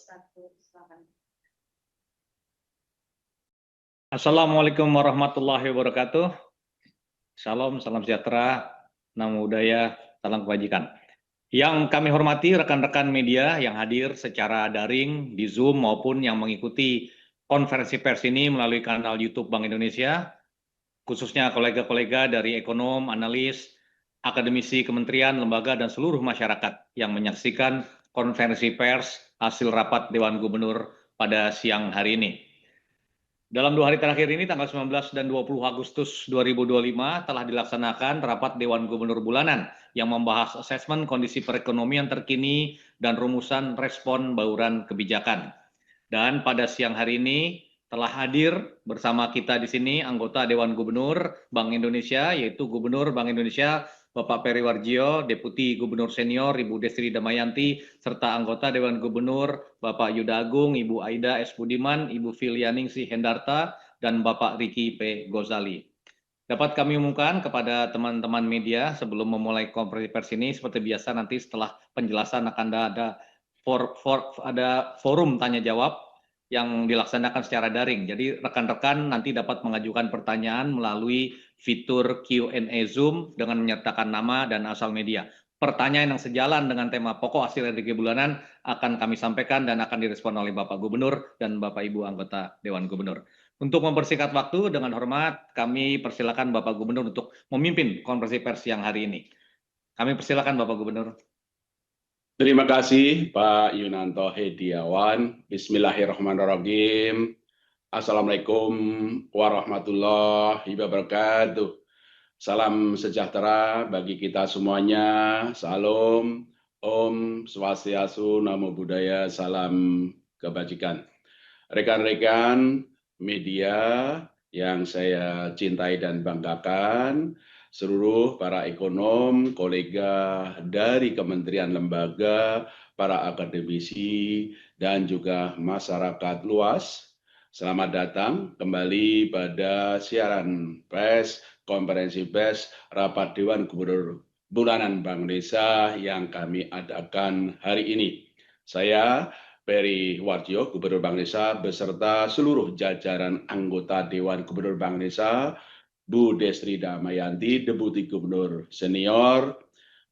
wabarakatuh. Silakan. Assalamualaikum warahmatullahi wabarakatuh. Salam sejahtera, namo buddhaya, salam kebajikan. Yang kami hormati rekan-rekan media yang hadir secara daring di Zoom maupun yang mengikuti konferensi pers ini melalui kanal YouTube Bank Indonesia, khususnya kolega-kolega dari ekonom, analis, akademisi, kementerian, lembaga, dan seluruh masyarakat yang menyaksikan konferensi pers hasil rapat Dewan Gubernur pada siang hari ini. Dalam 2 hari terakhir ini, tanggal 19 dan 20 Agustus 2025, telah dilaksanakan rapat Dewan Gubernur bulanan yang membahas asesmen kondisi perekonomian terkini dan rumusan respon bauran kebijakan. Dan pada siang hari ini telah hadir bersama kita di sini anggota Dewan Gubernur Bank Indonesia, yaitu Gubernur Bank Indonesia Bapak Peri Warjio, Deputi Gubernur Senior Ibu Destri Damayanti, serta anggota Dewan Gubernur Bapak Yuda Agung, Ibu Aida S. Budiman, Ibu Filianingsih Hendarta, dan Bapak Riki P. Gozali. Dapat kami umumkan kepada teman-teman media sebelum memulai konferensi pers ini, seperti biasa nanti setelah penjelasan akan ada forum tanya jawab yang dilaksanakan secara daring. Jadi rekan-rekan nanti dapat mengajukan pertanyaan melalui fitur Q&A Zoom dengan menyertakan nama dan asal media. Pertanyaan yang sejalan dengan tema pokok hasil RDG bulanan akan kami sampaikan dan akan direspon oleh Bapak Gubernur dan Bapak Ibu anggota Dewan Gubernur. Untuk mempersingkat waktu, dengan hormat kami persilakan Bapak Gubernur untuk memimpin konferensi pers yang hari ini. Kami persilakan Bapak Gubernur. Terima kasih Pak Yunanto Hediawan. Bismillahirrahmanirrahim. Assalamualaikum warahmatullahi wabarakatuh. Salam sejahtera bagi kita semuanya. Salam, Om Swastiastu, Namo Buddhaya, salam kebajikan. Rekan-rekan media yang saya cintai dan banggakan, seluruh para ekonom, kolega dari kementerian lembaga, para akademisi, dan juga masyarakat luas. Selamat datang kembali pada siaran pers, konferensi pers, rapat Dewan Gubernur bulanan Bank Indonesia yang kami adakan hari ini. Saya Peri Warjio, Gubernur Bank Indonesia, beserta seluruh jajaran anggota Dewan Gubernur Bank Indonesia, Bu Destri Damayanti, Deputi Gubernur Senior,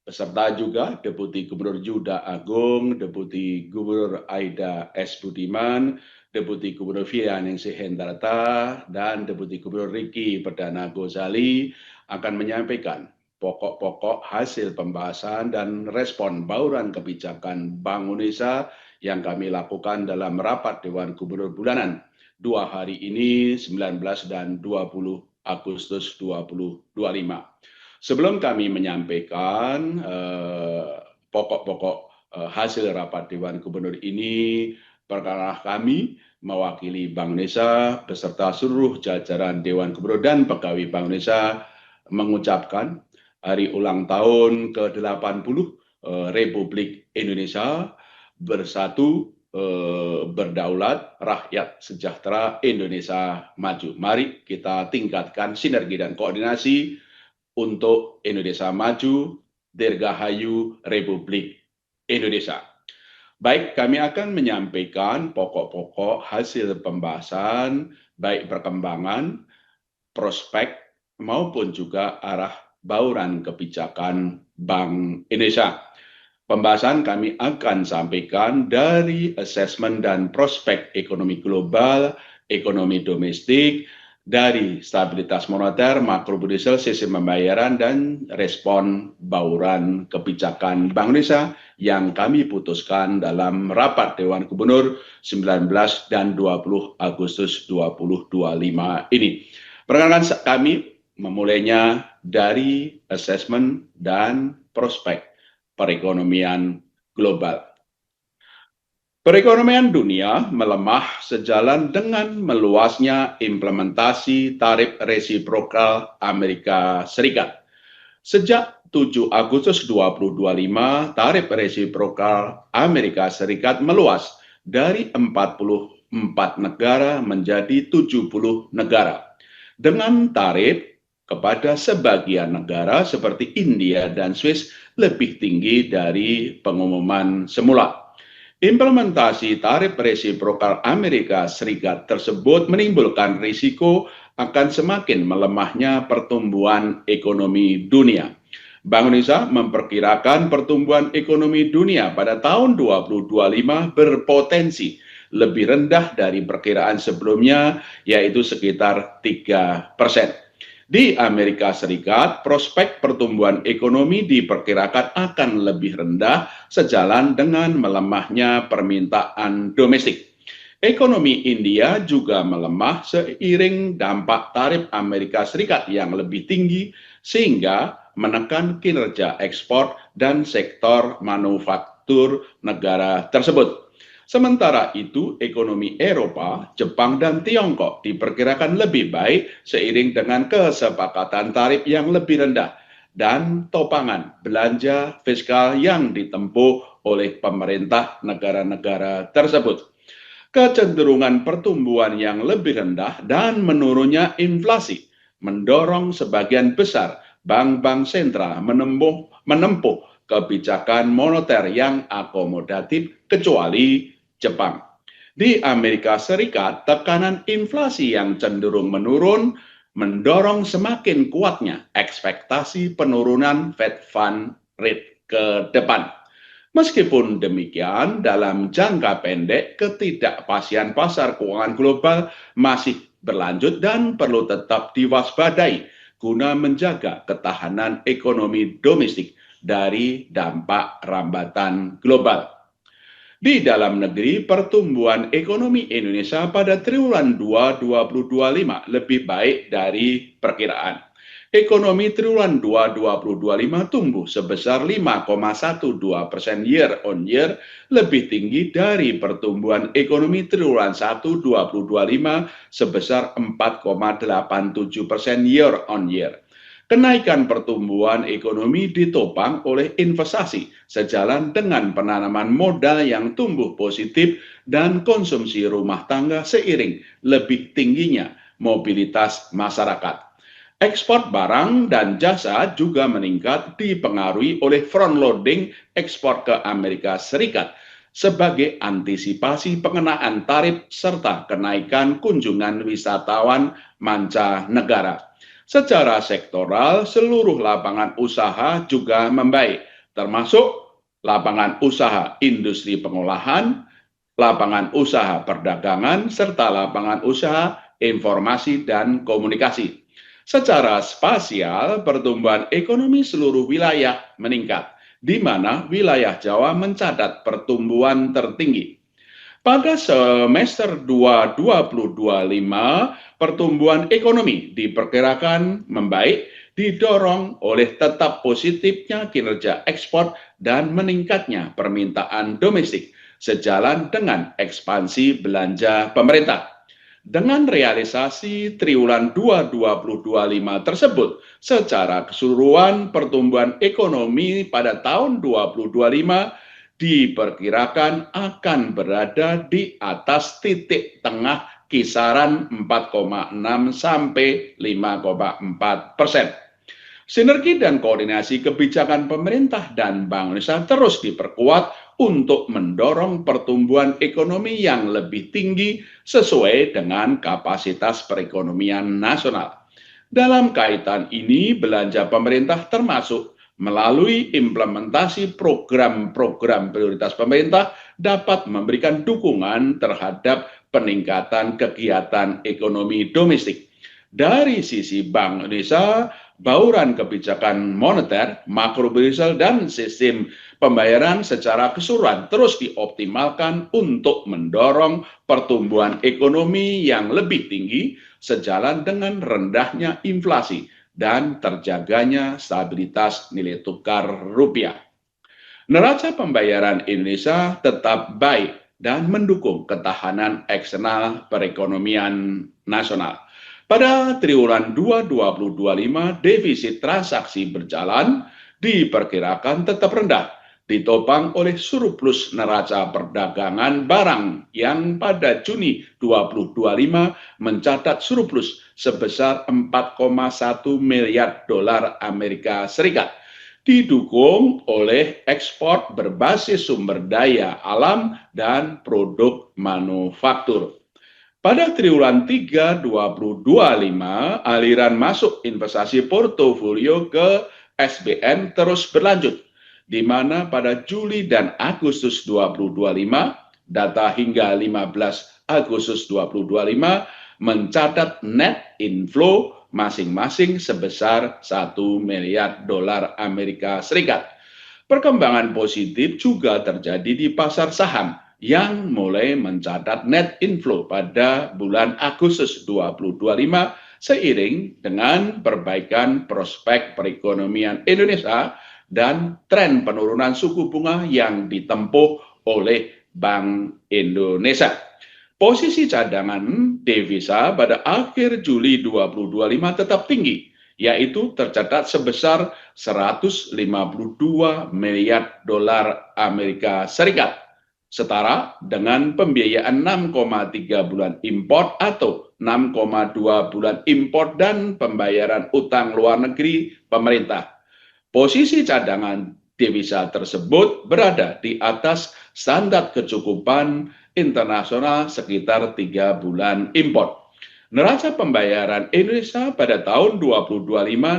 beserta juga Deputi Gubernur Yuda Agung, Deputi Gubernur Aida S. Budiman, Deputi Gubernur Filianingsih Hendarta, dan Deputi Gubernur Riki Perdana Gozali akan menyampaikan pokok-pokok hasil pembahasan dan respon bauran kebijakan Bank Indonesia yang kami lakukan dalam rapat Dewan Gubernur bulanan 2 hari ini 19 dan 20 Agustus 2025. Sebelum kami menyampaikan pokok-pokok hasil rapat Dewan Gubernur ini, perkara kami mewakili Bank Indonesia beserta seluruh jajaran Dewan Gubernur dan pegawai Bank Indonesia mengucapkan hari ulang tahun ke-80 Republik Indonesia, bersatu, berdaulat, rakyat sejahtera, Indonesia maju. Mari kita tingkatkan sinergi dan koordinasi untuk Indonesia maju, Dirgahayu Republik Indonesia. Baik, kami akan menyampaikan pokok-pokok hasil pembahasan, baik perkembangan, prospek, maupun juga arah bauran kebijakan Bank Indonesia. Pembahasan kami akan sampaikan dari asesmen dan prospek ekonomi global, ekonomi domestik, dari stabilitas moneter, makrobudensial, sistem pembayaran, dan respon bauran kebijakan Bank Indonesia yang kami putuskan dalam rapat Dewan Gubernur 19 dan 20 Agustus 2025 ini. Perkenalkan kami memulainya dari asesmen dan prospek perekonomian global. Perekonomian dunia melemah sejalan dengan meluasnya implementasi tarif resiprokal Amerika Serikat. Sejak 7 Agustus 2025, tarif resiprokal Amerika Serikat meluas dari 44 negara menjadi 70 negara. Dengan tarif kepada sebagian negara seperti India dan Swiss lebih tinggi dari pengumuman semula. Implementasi tarif resiprokal Amerika Serikat tersebut menimbulkan risiko akan semakin melemahnya pertumbuhan ekonomi dunia. Bank Indonesia memperkirakan pertumbuhan ekonomi dunia pada tahun 2025 berpotensi lebih rendah dari perkiraan sebelumnya, yaitu sekitar 3%. Di Amerika Serikat, prospek pertumbuhan ekonomi diperkirakan akan lebih rendah sejalan dengan melemahnya permintaan domestik. Ekonomi India juga melemah seiring dampak tarif Amerika Serikat yang lebih tinggi sehingga menekan kinerja ekspor dan sektor manufaktur negara tersebut. Sementara itu, ekonomi Eropa, Jepang, dan Tiongkok diperkirakan lebih baik seiring dengan kesepakatan tarif yang lebih rendah dan topangan belanja fiskal yang ditempuh oleh pemerintah negara-negara tersebut. Kecenderungan pertumbuhan yang lebih rendah dan menurunnya inflasi mendorong sebagian besar bank-bank sentral menempuh kebijakan moneter yang akomodatif kecuali Jepang. Di Amerika Serikat, tekanan inflasi yang cenderung menurun mendorong semakin kuatnya ekspektasi penurunan Fed Fund Rate ke depan. Meskipun demikian, dalam jangka pendek, ketidakpastian pasar keuangan global masih berlanjut dan perlu tetap diwaspadai guna menjaga ketahanan ekonomi domestik dari dampak rambatan global. Di dalam negeri, pertumbuhan ekonomi Indonesia pada triwulan 2 2025 lebih baik dari perkiraan. Ekonomi triwulan 2 2025 tumbuh sebesar 5,12% year on year, lebih tinggi dari pertumbuhan ekonomi triwulan 1 2025 sebesar 4,87% year on year. Kenaikan pertumbuhan ekonomi ditopang oleh investasi sejalan dengan penanaman modal yang tumbuh positif dan konsumsi rumah tangga seiring lebih tingginya mobilitas masyarakat. Ekspor barang dan jasa juga meningkat dipengaruhi oleh front loading ekspor ke Amerika Serikat sebagai antisipasi pengenaan tarif serta kenaikan kunjungan wisatawan mancanegara. Secara sektoral, seluruh lapangan usaha juga membaik, termasuk lapangan usaha industri pengolahan, lapangan usaha perdagangan, serta lapangan usaha informasi dan komunikasi. Secara spasial, pertumbuhan ekonomi seluruh wilayah meningkat, di mana wilayah Jawa mencatat pertumbuhan tertinggi. Pada semester 2 2025, pertumbuhan ekonomi diperkirakan membaik, didorong oleh tetap positifnya kinerja ekspor dan meningkatnya permintaan domestik, sejalan dengan ekspansi belanja pemerintah. Dengan realisasi triwulan 2 2025 tersebut, secara keseluruhan pertumbuhan ekonomi pada tahun 2025 diperkirakan akan berada di atas titik tengah kisaran 4,6 sampai 5,4%. Sinergi dan koordinasi kebijakan pemerintah dan Bank Indonesia terus diperkuat untuk mendorong pertumbuhan ekonomi yang lebih tinggi sesuai dengan kapasitas perekonomian nasional. Dalam kaitan ini, belanja pemerintah termasuk melalui implementasi program-program prioritas pemerintah dapat memberikan dukungan terhadap peningkatan kegiatan ekonomi domestik. Dari sisi Bank Indonesia, bauran kebijakan moneter, makrobudensial, dan sistem pembayaran secara keseluruhan terus dioptimalkan untuk mendorong pertumbuhan ekonomi yang lebih tinggi sejalan dengan rendahnya inflasi dan terjaganya stabilitas nilai tukar rupiah. Neraca pembayaran Indonesia tetap baik dan mendukung ketahanan eksternal perekonomian nasional. Pada triwulan 2 2025, defisit transaksi berjalan diperkirakan tetap rendah, ditopang oleh surplus neraca perdagangan barang yang pada Juni 2025 mencatat surplus sebesar 4,1 miliar dolar Amerika Serikat. didukung oleh ekspor berbasis sumber daya alam dan produk manufaktur. Pada triwulan 3 2025, aliran masuk investasi portofolio ke SBN terus berlanjut, di mana pada Juli dan Agustus 2025, data hingga 15 Agustus 2025 mencatat net inflow masing-masing sebesar 1 miliar dolar Amerika Serikat. Perkembangan positif juga terjadi di pasar saham yang mulai mencatat net inflow pada bulan Agustus 2025 seiring dengan perbaikan prospek perekonomian Indonesia dan tren penurunan suku bunga yang ditempuh oleh Bank Indonesia. Posisi cadangan devisa pada akhir Juli 2025 tetap tinggi, yaitu tercatat sebesar 152 miliar dolar Amerika Serikat, setara dengan pembiayaan 6,3 bulan impor atau 6,2 bulan impor dan pembayaran utang luar negeri pemerintah. Posisi cadangan devisa tersebut berada di atas standar kecukupan internasional sekitar 3 bulan impor. Neraca pembayaran Indonesia pada tahun 2025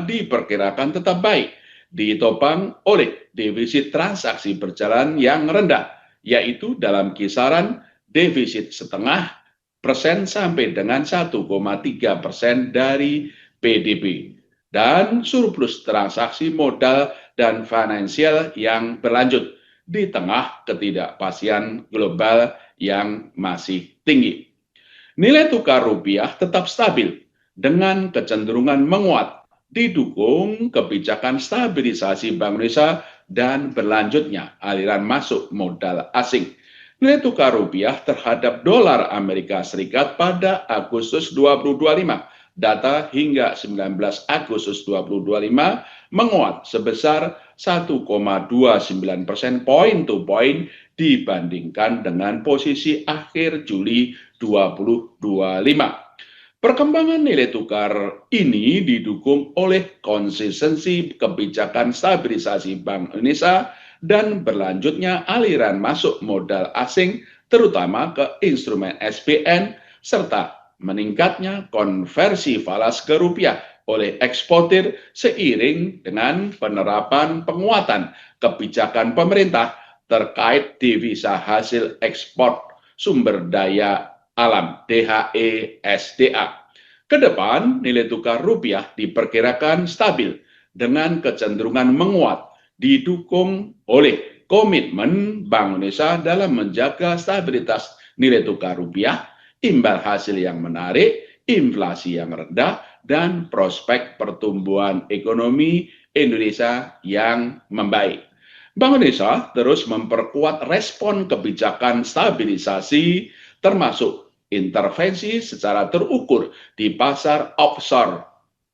diperkirakan tetap baik, ditopang oleh defisit transaksi berjalan yang rendah, yaitu dalam kisaran defisit 0,5% sampai dengan 1,3% dari PDB, dan surplus transaksi modal dan finansial yang berlanjut di tengah ketidakpastian global yang masih tinggi. Nilai tukar rupiah tetap stabil dengan kecenderungan menguat, didukung kebijakan stabilisasi Bank Indonesia dan berlanjutnya aliran masuk modal asing. Nilai tukar rupiah terhadap dolar Amerika Serikat pada Agustus 2025, data hingga 19 Agustus 2025 menguat sebesar 1,29% point to point dibandingkan dengan posisi akhir Juli 2025. Perkembangan nilai tukar ini didukung oleh konsistensi kebijakan stabilisasi Bank Indonesia dan berlanjutnya aliran masuk modal asing terutama ke instrumen SBN serta meningkatnya konversi falas ke rupiah oleh eksportir seiring dengan penerapan penguatan kebijakan pemerintah terkait devisa hasil ekspor sumber daya alam DHE/SDA. Kedepan, nilai tukar rupiah diperkirakan stabil dengan kecenderungan menguat, didukung oleh komitmen Bank Indonesia dalam menjaga stabilitas nilai tukar rupiah, imbal hasil yang menarik, inflasi yang rendah, dan prospek pertumbuhan ekonomi Indonesia yang membaik. Bank Indonesia terus memperkuat respon kebijakan stabilisasi termasuk intervensi secara terukur di pasar offshore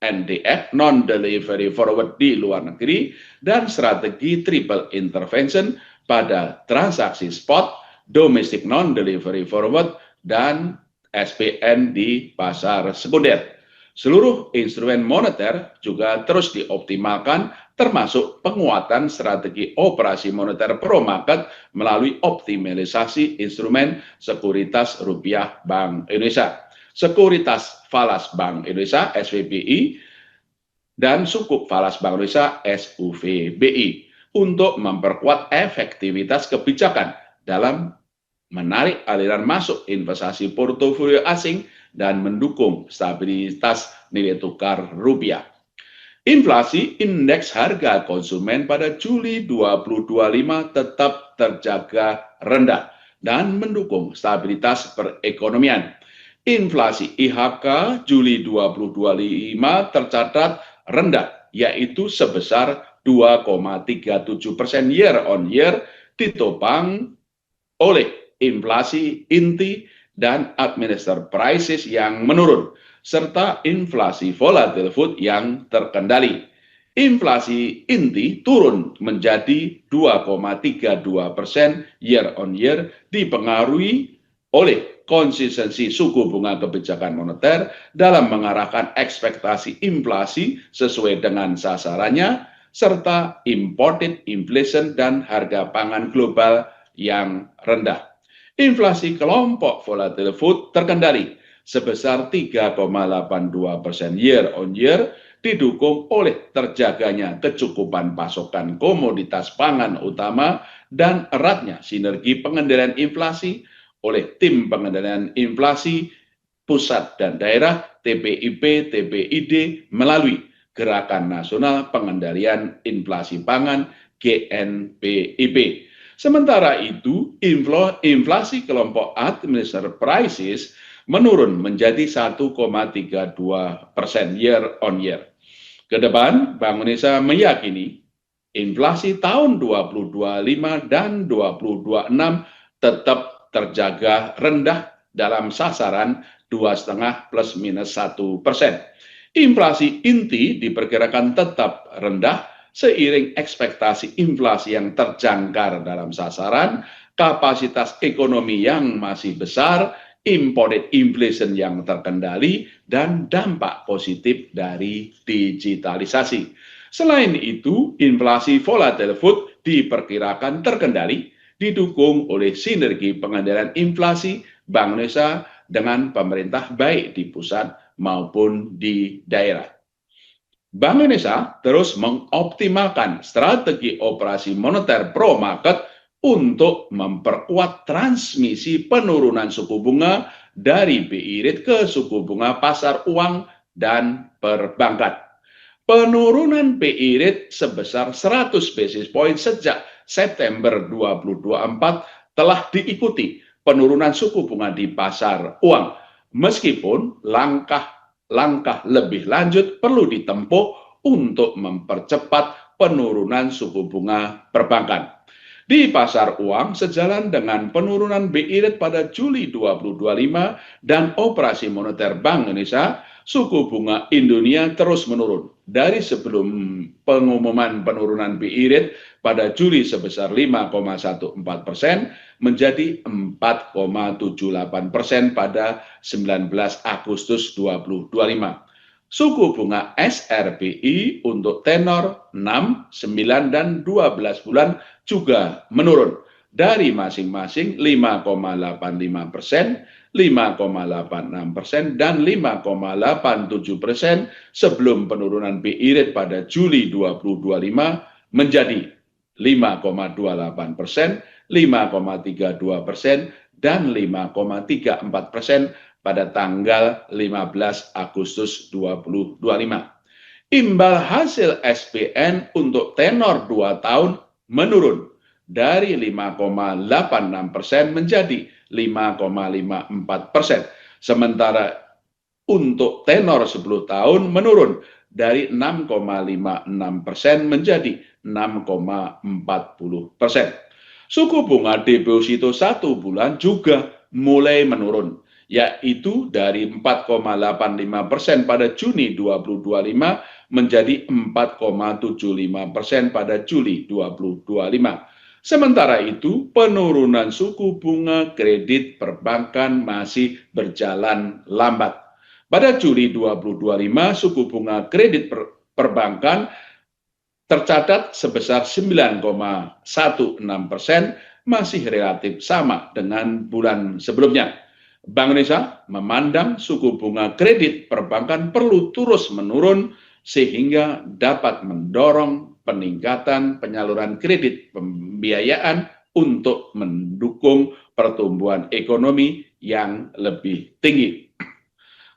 NDF non-delivery forward di luar negeri dan strategi triple intervention pada transaksi spot, domestic non-delivery forward, dan SPN di pasar sekunder. Seluruh instrumen moneter juga terus dioptimalkan termasuk penguatan strategi operasi moneter pro market melalui optimalisasi instrumen sekuritas rupiah Bank Indonesia, sekuritas falas Bank Indonesia SVBI, dan sukuk falas Bank Indonesia SUVBI untuk memperkuat efektivitas kebijakan dalam menarik aliran masuk investasi portofolio asing dan mendukung stabilitas nilai tukar rupiah. Inflasi indeks harga konsumen pada Juli 2025 tetap terjaga rendah dan mendukung stabilitas perekonomian. Inflasi IHK Juli 2025 tercatat rendah, yaitu sebesar 2,37% year on year, ditopang oleh inflasi inti dan administered prices yang menurun, serta inflasi volatile food yang terkendali. Inflasi inti turun menjadi 2,32% year on year, dipengaruhi oleh konsistensi suku bunga kebijakan moneter dalam mengarahkan ekspektasi inflasi sesuai dengan sasarannya, serta imported inflation dan harga pangan global yang rendah. Inflasi kelompok volatile food terkendali sebesar 3,82% year on year, didukung oleh terjaganya kecukupan pasokan komoditas pangan utama dan eratnya sinergi pengendalian inflasi oleh tim pengendalian inflasi pusat dan daerah TPIP, TPID melalui Gerakan Nasional Pengendalian Inflasi Pangan GNPIP. Sementara itu, inflasi kelompok Administered Prices menurun menjadi 1,32% year on year. Kedepan, Bank Indonesia meyakini inflasi tahun 2025 dan 2026 tetap terjaga rendah dalam sasaran 2,5 plus minus 1%. Inflasi inti diperkirakan tetap rendah seiring ekspektasi inflasi yang terjangkar dalam sasaran, kapasitas ekonomi yang masih besar, imported inflation yang terkendali, dan dampak positif dari digitalisasi. Selain itu, inflasi volatile food diperkirakan terkendali, didukung oleh sinergi pengendalian inflasi Bank Indonesia dengan pemerintah baik di pusat maupun di daerah. Bank Indonesia terus mengoptimalkan strategi operasi moneter pro market untuk memperkuat transmisi penurunan suku bunga dari BI rate ke suku bunga pasar uang dan perbankan. Penurunan BI rate sebesar 100 basis point sejak September 2024 telah diikuti penurunan suku bunga di pasar uang, meskipun langkah lebih lanjut perlu ditempuh untuk mempercepat penurunan suku bunga perbankan. Di pasar uang, sejalan dengan penurunan BI rate pada Juli 2025 dan operasi moneter Bank Indonesia, suku bunga Indonesia terus menurun dari sebelum pengumuman penurunan BI rate pada Juli sebesar 5,14% menjadi 4,78% pada 19 Agustus 2025. Suku bunga SRBI untuk tenor 6, 9, dan 12 bulan juga menurun dari masing-masing 5,85%, 5,86%, dan 5,87% sebelum penurunan BI rate pada Juli 2025 menjadi 5,28%, 5,32%, dan 5,34% pada tanggal 15 Agustus 2025. Imbal hasil SPN untuk tenor 2 tahun menurun dari 5,86% menjadi 5,54%. Sementara untuk tenor 10 tahun menurun dari 6,56% menjadi 6,40%. Suku bunga deposito 1 bulan juga mulai menurun, yaitu dari 4,85% pada Juni 2025 menjadi 4,75% pada Juli 2025. Sementara itu, penurunan suku bunga kredit perbankan masih berjalan lambat. Pada Juli 2025, suku bunga kredit perbankan tercatat sebesar 9,16%, masih relatif sama dengan bulan sebelumnya. Bank Indonesia memandang suku bunga kredit perbankan perlu terus menurun sehingga dapat mendorong peningkatan penyaluran kredit pembiayaan untuk mendukung pertumbuhan ekonomi yang lebih tinggi.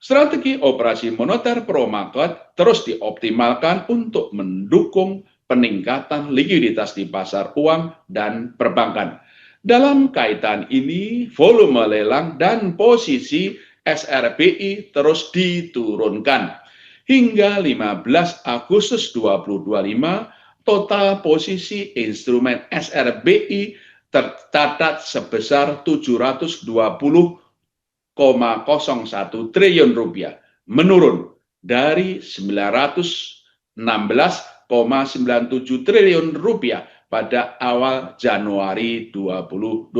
Strategi operasi moneter pro market terus dioptimalkan untuk mendukung peningkatan likuiditas di pasar uang dan perbankan. Dalam kaitan ini, volume lelang dan posisi SRBI terus diturunkan. Hingga 15 Agustus 2025, total posisi instrumen SRBI tercatat sebesar 720,01 triliun rupiah, menurun dari 916,97 triliun rupiah pada awal Januari 2025.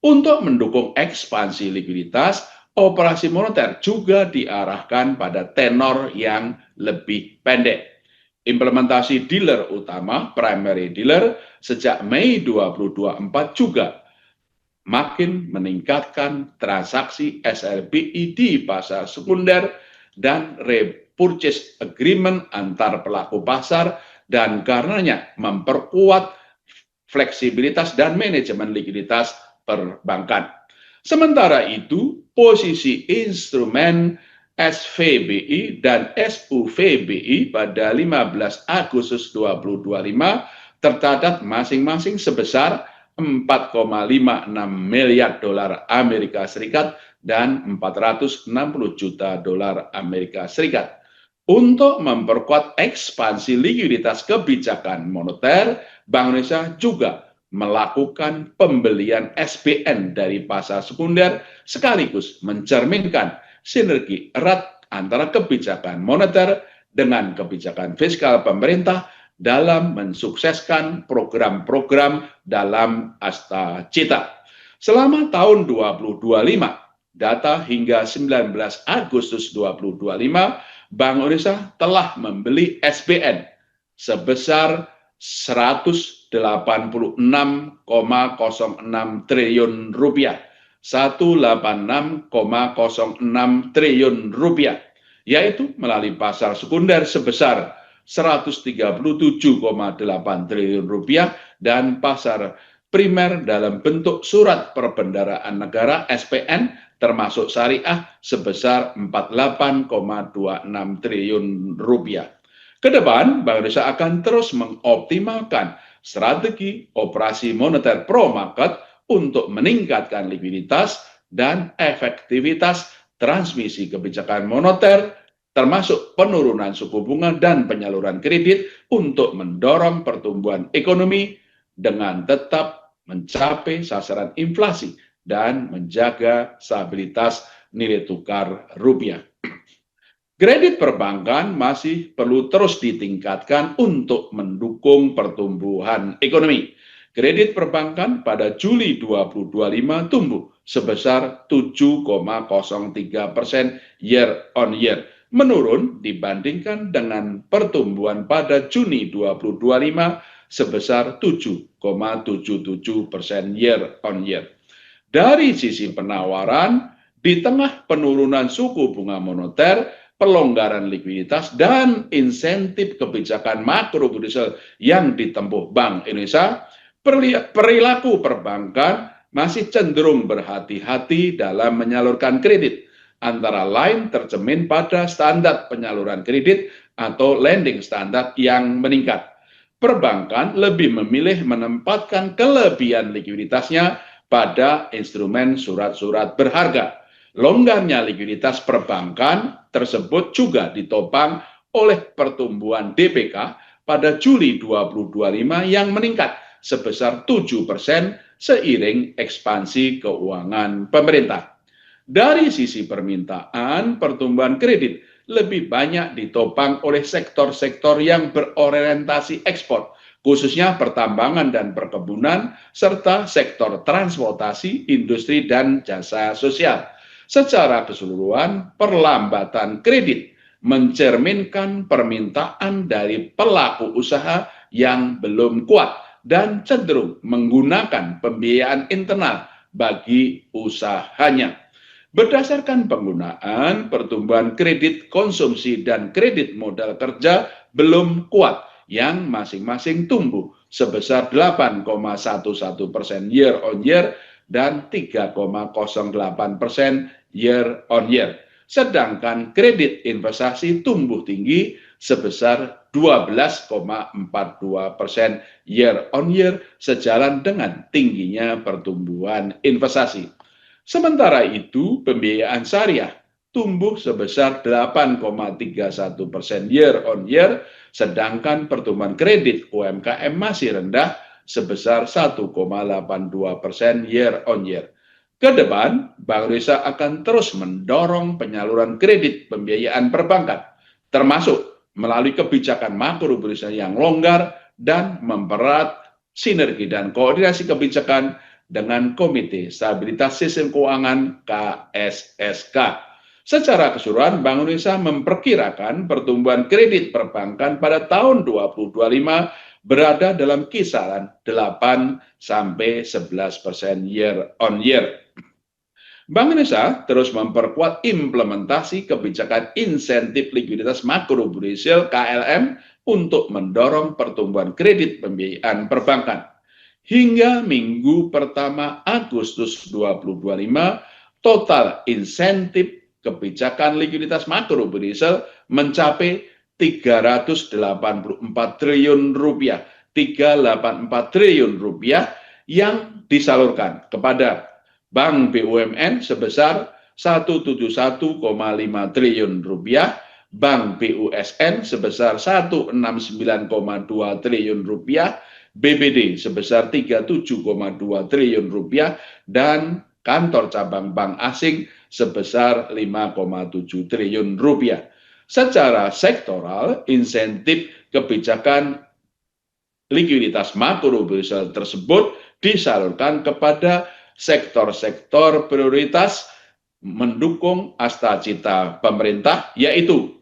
Untuk mendukung ekspansi likuiditas, operasi moneter juga diarahkan pada tenor yang lebih pendek. Implementasi dealer utama, primary dealer, sejak Mei 2024 juga makin meningkatkan transaksi SLBI di pasar sekunder dan repurchase agreement antar pelaku pasar dan karenanya memperkuat fleksibilitas dan manajemen likuiditas perbankan. Sementara itu, posisi instrumen SVBI dan SUVBI pada 15 Agustus 2025 tercatat masing-masing sebesar 4,56 miliar dolar Amerika Serikat dan 460 juta dolar Amerika Serikat. Untuk memperkuat ekspansi likuiditas kebijakan moneter, Bank Indonesia juga melakukan pembelian SBN dari pasar sekunder sekaligus mencerminkan sinergi erat antara kebijakan moneter dengan kebijakan fiskal pemerintah dalam mensukseskan program-program dalam Asta Cita. Selama tahun 2025, data hingga 19 Agustus 2025, Bank Indonesia telah membeli SBN sebesar 186,06 triliun rupiah, 186,06 triliun rupiah, yaitu melalui pasar sekunder sebesar 137,8 triliun rupiah dan pasar primer dalam bentuk surat perbendaraan negara SPN termasuk syariah sebesar 48,26 triliun rupiah. Kedepan, Bank Indonesia akan terus mengoptimalkan strategi operasi moneter pro market untuk meningkatkan likuiditas dan efektivitas transmisi kebijakan moneter, termasuk penurunan suku bunga dan penyaluran kredit untuk mendorong pertumbuhan ekonomi dengan tetap mencapai sasaran inflasi dan menjaga stabilitas nilai tukar rupiah. Kredit perbankan masih perlu terus ditingkatkan untuk mendukung pertumbuhan ekonomi. Kredit perbankan pada Juli 2025 tumbuh sebesar 7,03% year on year, menurun dibandingkan dengan pertumbuhan pada Juni 2025 sebesar 7,77% year on year. Dari sisi penawaran, di tengah penurunan suku bunga moneter, pelonggaran likuiditas dan insentif kebijakan makrobudensial yang ditempuh Bank Indonesia, perilaku perbankan masih cenderung berhati-hati dalam menyalurkan kredit, antara lain tercermin pada standar penyaluran kredit atau lending standar yang meningkat. Perbankan lebih memilih menempatkan kelebihan likuiditasnya pada instrumen surat-surat berharga. Longgarnya likuiditas perbankan tersebut juga ditopang oleh pertumbuhan DPK pada Juli 2025 yang meningkat sebesar 7% seiring ekspansi keuangan pemerintah. Dari sisi permintaan, pertumbuhan kredit lebih banyak ditopang oleh sektor-sektor yang berorientasi ekspor, khususnya pertambangan dan perkebunan, serta sektor transportasi, industri, dan jasa sosial. Secara keseluruhan, perlambatan kredit mencerminkan permintaan dari pelaku usaha yang belum kuat dan cenderung menggunakan pembiayaan internal bagi usahanya. Berdasarkan penggunaan, pertumbuhan kredit konsumsi dan kredit modal kerja belum kuat yang masing-masing tumbuh sebesar 8,11% year on year dan 3,08% year on year. Sedangkan kredit investasi tumbuh tinggi sebesar 12,42% year on year sejalan dengan tingginya pertumbuhan investasi. Sementara itu, pembiayaan syariah tumbuh sebesar 8,31% year on year, sedangkan pertumbuhan kredit UMKM masih rendah sebesar 1,82% year on year. Kedepan, Bank Indonesia akan terus mendorong penyaluran kredit pembiayaan perbankan, termasuk melalui kebijakan makrobudensial yang longgar dan mempererat sinergi dan koordinasi kebijakan dengan Komite Stabilitas Sistem Keuangan (KSSK). Secara keseluruhan, Bank Indonesia memperkirakan pertumbuhan kredit perbankan pada tahun 2025 berada dalam kisaran 8 sampai 11% year on year. Bank Indonesia terus memperkuat implementasi kebijakan insentif likuiditas makro prudensial KLM untuk mendorong pertumbuhan kredit pembiayaan perbankan. Hingga minggu pertama Agustus 2025, total insentif kebijakan likuiditas makro prudensial mencapai 384 triliun rupiah, 384 triliun rupiah yang disalurkan kepada Bank BUMN sebesar 171,5 triliun rupiah, Bank BUSN sebesar 169,2 triliun rupiah, BBD sebesar 37,2 triliun rupiah, dan kantor cabang bank asing sebesar 5,7 triliun rupiah. Secara sektoral, insentif kebijakan likuiditas makro prudensial tersebut disalurkan kepada sektor-sektor prioritas mendukung cita pemerintah, yaitu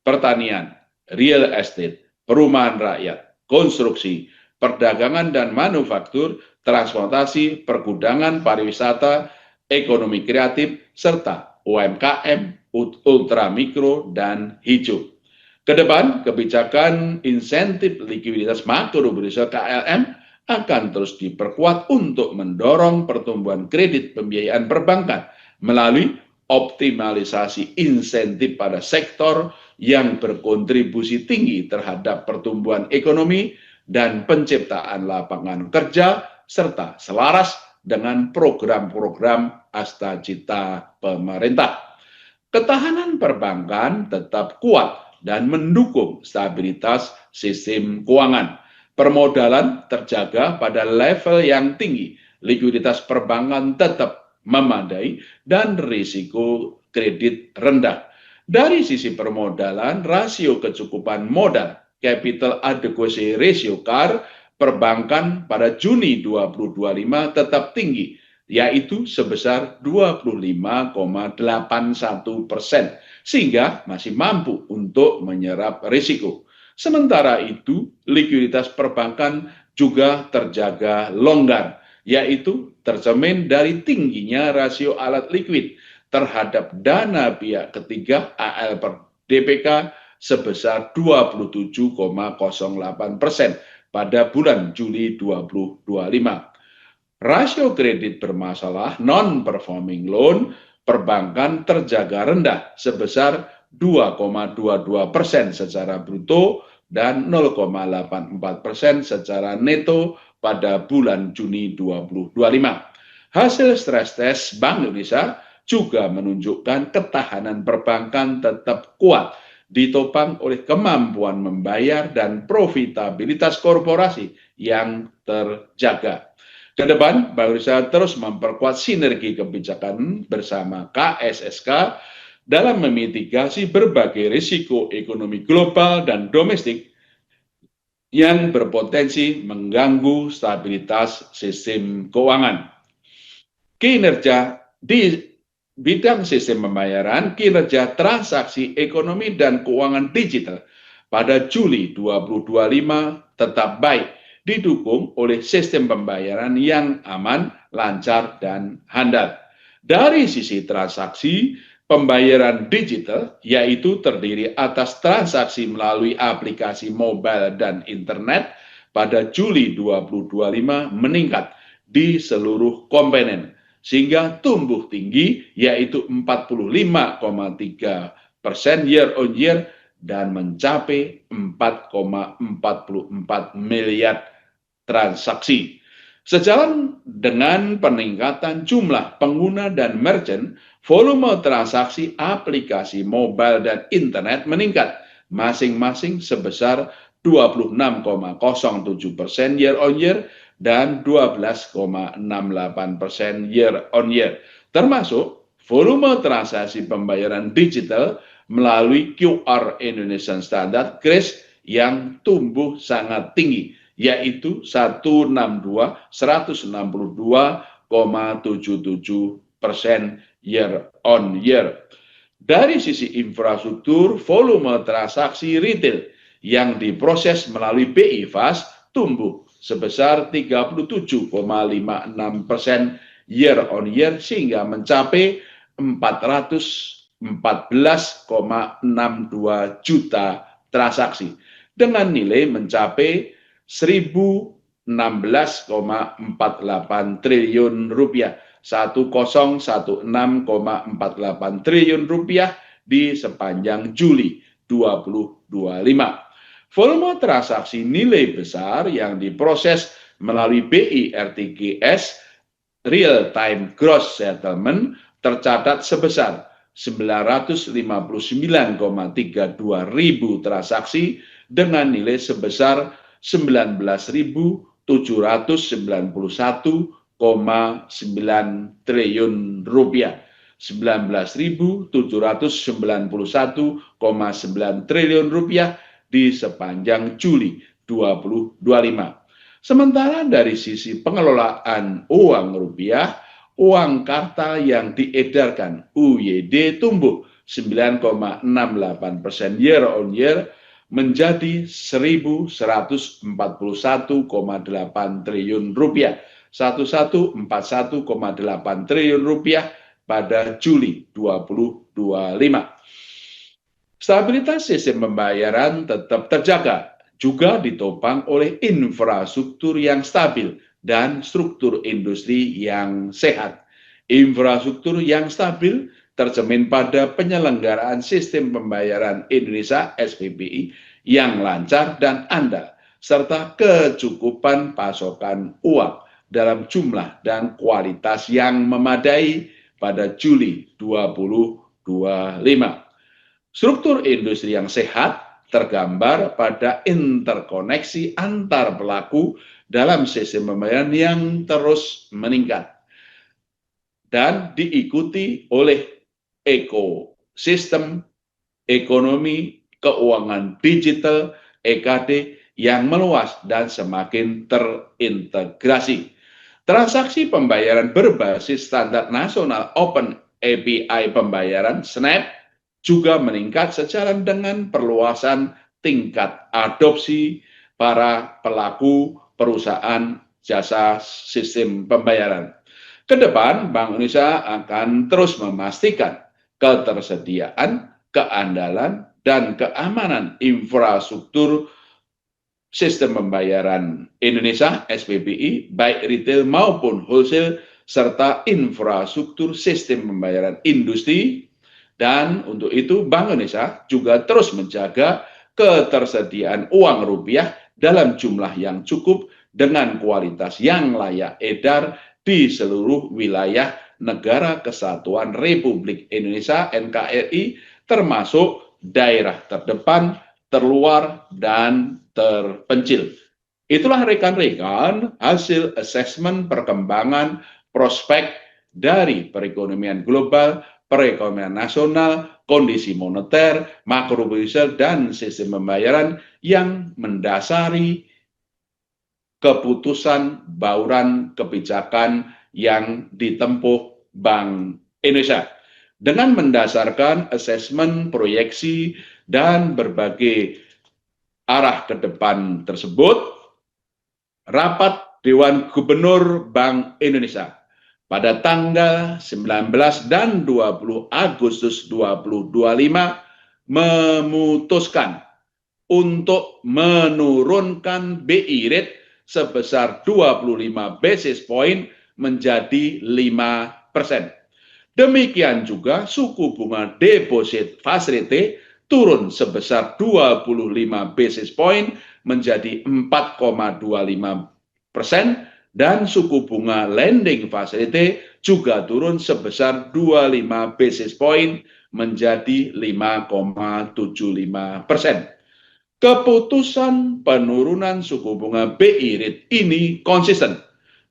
pertanian, real estate, perumahan rakyat, konstruksi, perdagangan dan manufaktur, transportasi, pergudangan, pariwisata, ekonomi kreatif, serta UMKM, ultramikro, dan hijau. Kedepan, kebijakan insentif likuiditas makro prudensial KLM akan terus diperkuat untuk mendorong pertumbuhan kredit pembiayaan perbankan melalui optimalisasi insentif pada sektor yang berkontribusi tinggi terhadap pertumbuhan ekonomi dan penciptaan lapangan kerja, serta selaras dengan program-program cita pemerintah. Ketahanan perbankan tetap kuat dan mendukung stabilitas sistem keuangan. Permodalan terjaga pada level yang tinggi, likuiditas perbankan tetap memadai, dan risiko kredit rendah. Dari sisi permodalan, rasio kecukupan modal capital adequacy ratio CAR perbankan pada Juni 2025 tetap tinggi, yaitu sebesar 25,81%, sehingga masih mampu untuk menyerap risiko. Sementara itu, likuiditas perbankan juga terjaga longgar, yaitu tercermin dari tingginya rasio alat likuid terhadap dana pihak ketiga AL per DPK sebesar 27,08% pada bulan Juli 2025. Rasio kredit bermasalah non-performing loan perbankan terjaga rendah sebesar 2,22% secara bruto dan 0,84% secara neto pada bulan Juni 2025. Hasil stres tes Bank Indonesia juga menunjukkan ketahanan perbankan tetap kuat, ditopang oleh kemampuan membayar dan profitabilitas korporasi yang terjaga. Kedepan, Bank Indonesia terus memperkuat sinergi kebijakan bersama KSSK dalam memitigasi berbagai risiko ekonomi global dan domestik yang berpotensi mengganggu stabilitas sistem keuangan. Kinerja di bidang sistem pembayaran, kinerja transaksi ekonomi dan keuangan digital pada Juli 2025 tetap baik, didukung oleh sistem pembayaran yang aman, lancar, dan handal. Dari sisi transaksi, pembayaran digital, yaitu terdiri atas transaksi melalui aplikasi mobile dan internet, pada Juli 2025 meningkat di seluruh komponen, sehingga tumbuh tinggi, yaitu 45,3% year on year dan mencapai 4,44 miliar transaksi. Sejalan dengan peningkatan jumlah pengguna dan merchant, volume transaksi aplikasi mobile dan internet meningkat masing-masing sebesar 26,07% year on year dan 12,68% year on year, termasuk volume transaksi pembayaran digital melalui QR Indonesian Standard (QRIS) yang tumbuh sangat tinggi, yaitu 162,77% year on year. Dari sisi infrastruktur, volume transaksi retail yang diproses melalui BI Fast tumbuh sebesar 37,56% year on year sehingga mencapai 414,62 juta transaksi dengan nilai mencapai 1.016,48 triliun rupiah, 1.016,48 triliun rupiah di sepanjang Juli 2025. Volume transaksi nilai besar yang diproses melalui BI RTGS Real Time Gross Settlement tercatat sebesar 959,32 ribu transaksi dengan nilai sebesar 19.791,9 triliun rupiah. 19.791,9 triliun rupiah di sepanjang Juli 2025. Sementara dari sisi pengelolaan uang rupiah, uang kartal yang diedarkan UYD tumbuh 9,68% year on year menjadi 1.141,8 triliun rupiah, 1.141,8 triliun rupiah pada Juli 2025. Stabilitas sistem pembayaran tetap terjaga, juga ditopang oleh infrastruktur yang stabil dan struktur industri yang sehat. Infrastruktur yang stabil tercermin pada penyelenggaraan sistem pembayaran Indonesia SPBI yang lancar dan andal, serta kecukupan pasokan uang dalam jumlah dan kualitas yang memadai pada Juli 2025. Struktur industri yang sehat tergambar pada interkoneksi antar pelaku dalam sistem pembayaran yang terus meningkat dan diikuti oleh ekosistem ekonomi keuangan digital EKD yang meluas dan semakin terintegrasi. Transaksi pembayaran berbasis standar nasional Open API pembayaran SNAP juga meningkat sejalan dengan perluasan tingkat adopsi para pelaku perusahaan jasa sistem pembayaran. Kedepan, Bank Indonesia akan terus memastikan ketersediaan, keandalan, dan keamanan infrastruktur sistem pembayaran Indonesia SPBI, baik retail maupun wholesale, serta infrastruktur sistem pembayaran industri. Dan untuk itu Bank Indonesia juga terus menjaga ketersediaan uang rupiah dalam jumlah yang cukup dengan kualitas yang layak edar di seluruh wilayah Negara Kesatuan Republik Indonesia NKRI, termasuk daerah terdepan, terluar, dan terpencil. Itulah rekan-rekan hasil asesmen perkembangan prospek dari perekonomian global, perekonomian nasional, kondisi moneter, makroprudensial, dan sistem pembayaran yang mendasari keputusan bauran kebijakan yang ditempuh Bank Indonesia. Dengan mendasarkan asesmen proyeksi dan berbagai arah ke depan tersebut, rapat Dewan Gubernur Bank Indonesia pada tanggal 19 dan 20 Agustus 2025 memutuskan untuk menurunkan BI rate sebesar 25 basis point menjadi 5%. Demikian juga suku bunga deposit facility turun sebesar 25 basis point menjadi 4,25%, dan suku bunga lending facility juga turun sebesar 25 basis point menjadi 5,75%. Keputusan penurunan suku bunga BI rate ini konsisten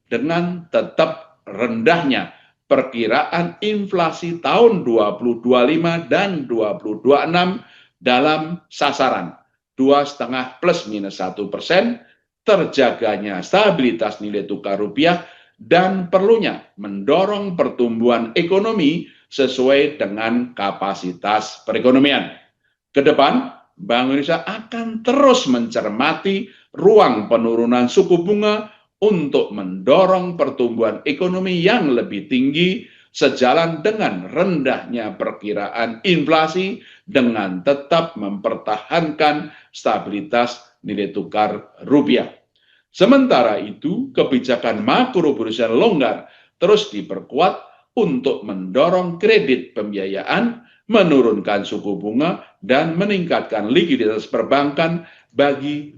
dengan tetap rendahnya perkiraan inflasi tahun 2025 dan 2026 dalam sasaran 2,5 plus minus 1%, terjaganya stabilitas nilai tukar rupiah, dan perlunya mendorong pertumbuhan ekonomi sesuai dengan kapasitas perekonomian. Kedepan, Bank Indonesia akan terus mencermati ruang penurunan suku bunga untuk mendorong pertumbuhan ekonomi yang lebih tinggi sejalan dengan rendahnya perkiraan inflasi dengan tetap mempertahankan stabilitas nilai tukar rupiah. Sementara itu, kebijakan makro-prudensial longgar terus diperkuat untuk mendorong kredit pembiayaan, menurunkan suku bunga, dan meningkatkan likuiditas perbankan bagi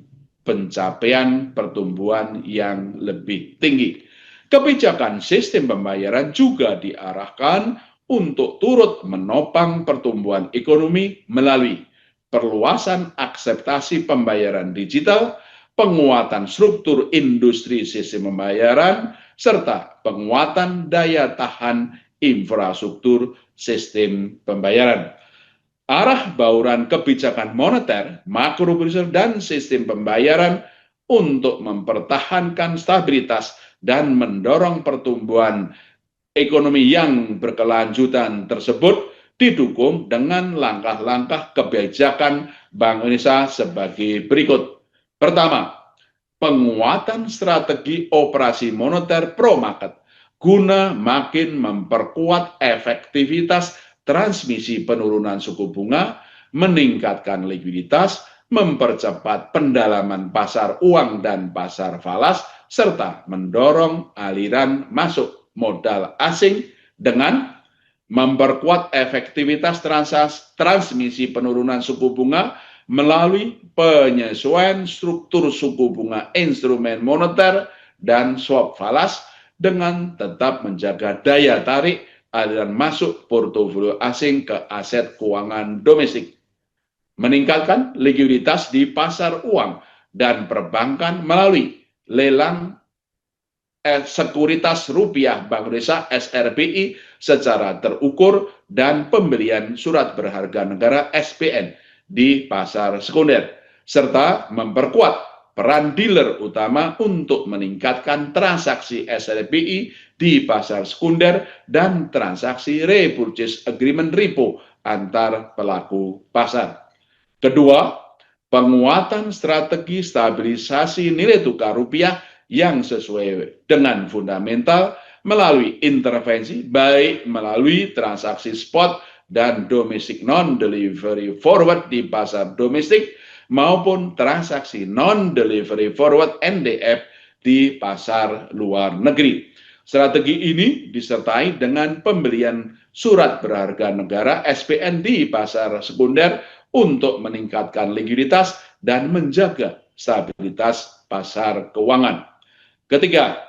pencapaian pertumbuhan yang lebih tinggi. Kebijakan sistem pembayaran juga diarahkan untuk turut menopang pertumbuhan ekonomi melalui perluasan akseptasi pembayaran digital, penguatan struktur industri sistem pembayaran, serta penguatan daya tahan infrastruktur sistem pembayaran. Arah bauran kebijakan moneter, makro-prudensial, dan sistem pembayaran untuk mempertahankan stabilitas dan mendorong pertumbuhan ekonomi yang berkelanjutan tersebut didukung dengan langkah-langkah kebijakan Bank Indonesia sebagai berikut. Pertama, penguatan strategi operasi moneter pro market guna makin memperkuat efektivitas transmisi penurunan suku bunga, meningkatkan likuiditas, mempercepat pendalaman pasar uang dan pasar falas, serta mendorong aliran masuk modal asing dengan memperkuat efektivitas transmisi penurunan suku bunga melalui penyesuaian struktur suku bunga instrumen moneter dan swap falas dengan tetap menjaga daya tarik aliran masuk portofolio asing ke aset keuangan domestik, meningkatkan likuiditas di pasar uang dan perbankan melalui lelang sekuritas rupiah Bank Indonesia SRBI secara terukur dan pembelian surat berharga negara SPN di pasar sekunder, serta memperkuat peran dealer utama untuk meningkatkan transaksi SRBI di pasar sekunder dan transaksi repurchase agreement repo antar pelaku pasar. Kedua, penguatan strategi stabilisasi nilai tukar rupiah yang sesuai dengan fundamental melalui intervensi baik melalui transaksi spot dan domestic non-delivery forward di pasar domestik maupun transaksi non-delivery forward NDF di pasar luar negeri. Strategi ini disertai dengan pembelian surat berharga negara SPN di pasar sekunder untuk meningkatkan likuiditas dan menjaga stabilitas pasar keuangan. Ketiga,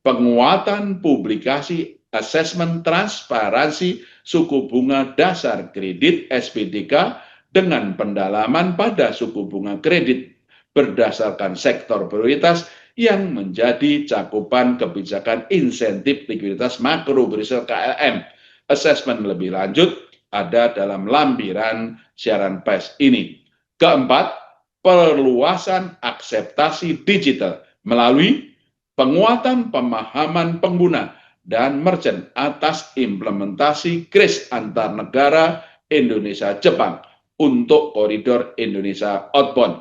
penguatan publikasi asesmen transparansi suku bunga dasar kredit SPDK dengan pendalaman pada suku bunga kredit berdasarkan sektor prioritas yang menjadi cakupan kebijakan insentif likuiditas makro-prudensial KLM. Asesmen lebih lanjut ada dalam lampiran siaran pers ini. Keempat, perluasan akseptasi digital melalui penguatan pemahaman pengguna dan merchant atas implementasi KRIS antar negara Indonesia-Jepang untuk koridor Indonesia outbound.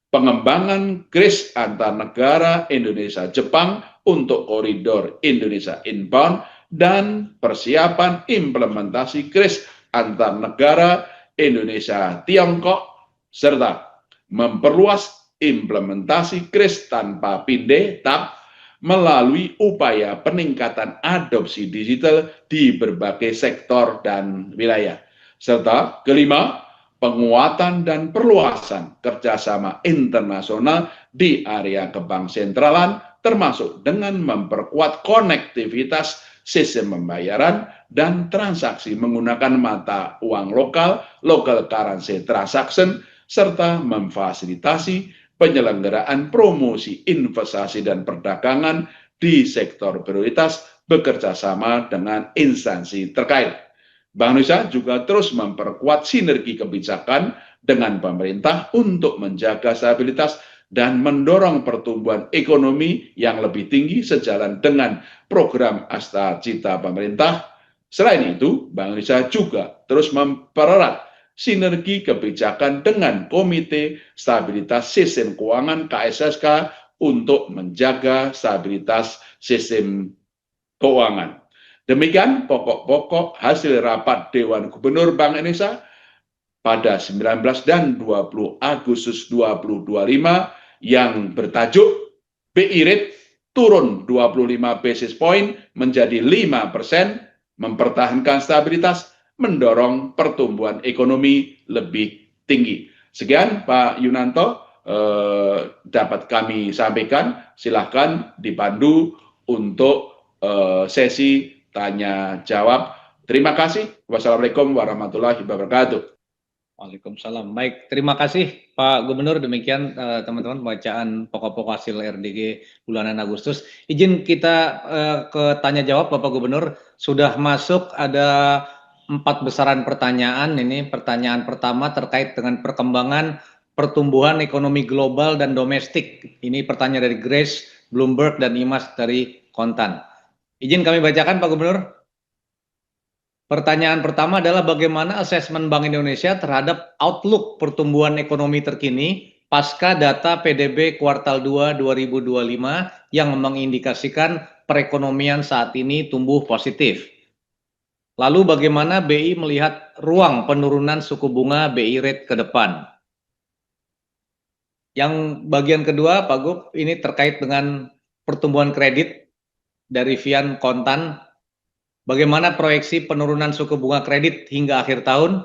Pengembangan KRIS antar negara Indonesia-Jepang untuk koridor Indonesia inbound dan persiapan implementasi KRIS antar negara Indonesia-Tiongkok serta memperluas implementasi KRIS tanpa pinde TAP melalui upaya peningkatan adopsi digital di berbagai sektor dan wilayah. Serta kelima, penguatan dan perluasan kerjasama internasional di area kebank sentralan termasuk dengan memperkuat konektivitas sistem pembayaran dan transaksi menggunakan mata uang lokal, local currency transaction, serta memfasilitasi penyelenggaraan promosi investasi dan perdagangan di sektor prioritas bekerja sama dengan instansi terkait. Bank Indonesia juga terus memperkuat sinergi kebijakan dengan pemerintah untuk menjaga stabilitas dan mendorong pertumbuhan ekonomi yang lebih tinggi sejalan dengan program Asta Cita pemerintah, Selain itu, Bank Indonesia juga terus mempererat sinergi kebijakan dengan Komite Stabilitas Sistem Keuangan (KSSK) untuk menjaga stabilitas sistem keuangan. Demikian pokok-pokok hasil rapat Dewan Gubernur Bank Indonesia pada 19 dan 20 Agustus 2025 yang bertajuk BI Rate turun 25 basis point menjadi 5%, mempertahankan stabilitas, mendorong pertumbuhan ekonomi lebih tinggi. Sekian Pak Yunanto dapat kami sampaikan. Silahkan dipandu untuk sesi tanya jawab. Terima kasih. Wassalamualaikum warahmatullahi wabarakatuh. Waalaikumsalam. Baik, terima kasih Pak Gubernur. Demikian teman-teman pembacaan pokok-pokok hasil RDG bulanan Agustus. Izin kita ke tanya jawab Bapak Gubernur. Sudah masuk ada 4 besaran pertanyaan. Ini pertanyaan pertama terkait dengan perkembangan pertumbuhan ekonomi global dan domestik. Ini pertanyaan dari Grace, Bloomberg, dan Imas dari Kontan. Izin kami bacakan Pak Gubernur. Pertanyaan pertama adalah bagaimana asesmen Bank Indonesia terhadap outlook pertumbuhan ekonomi terkini pasca data PDB kuartal 2 2025 yang mengindikasikan perekonomian saat ini tumbuh positif. Lalu bagaimana BI melihat ruang penurunan suku bunga BI rate ke depan? Yang bagian kedua Pak Gub, ini terkait dengan pertumbuhan kredit dari Vian Kontan. Bagaimana proyeksi penurunan suku bunga kredit hingga akhir tahun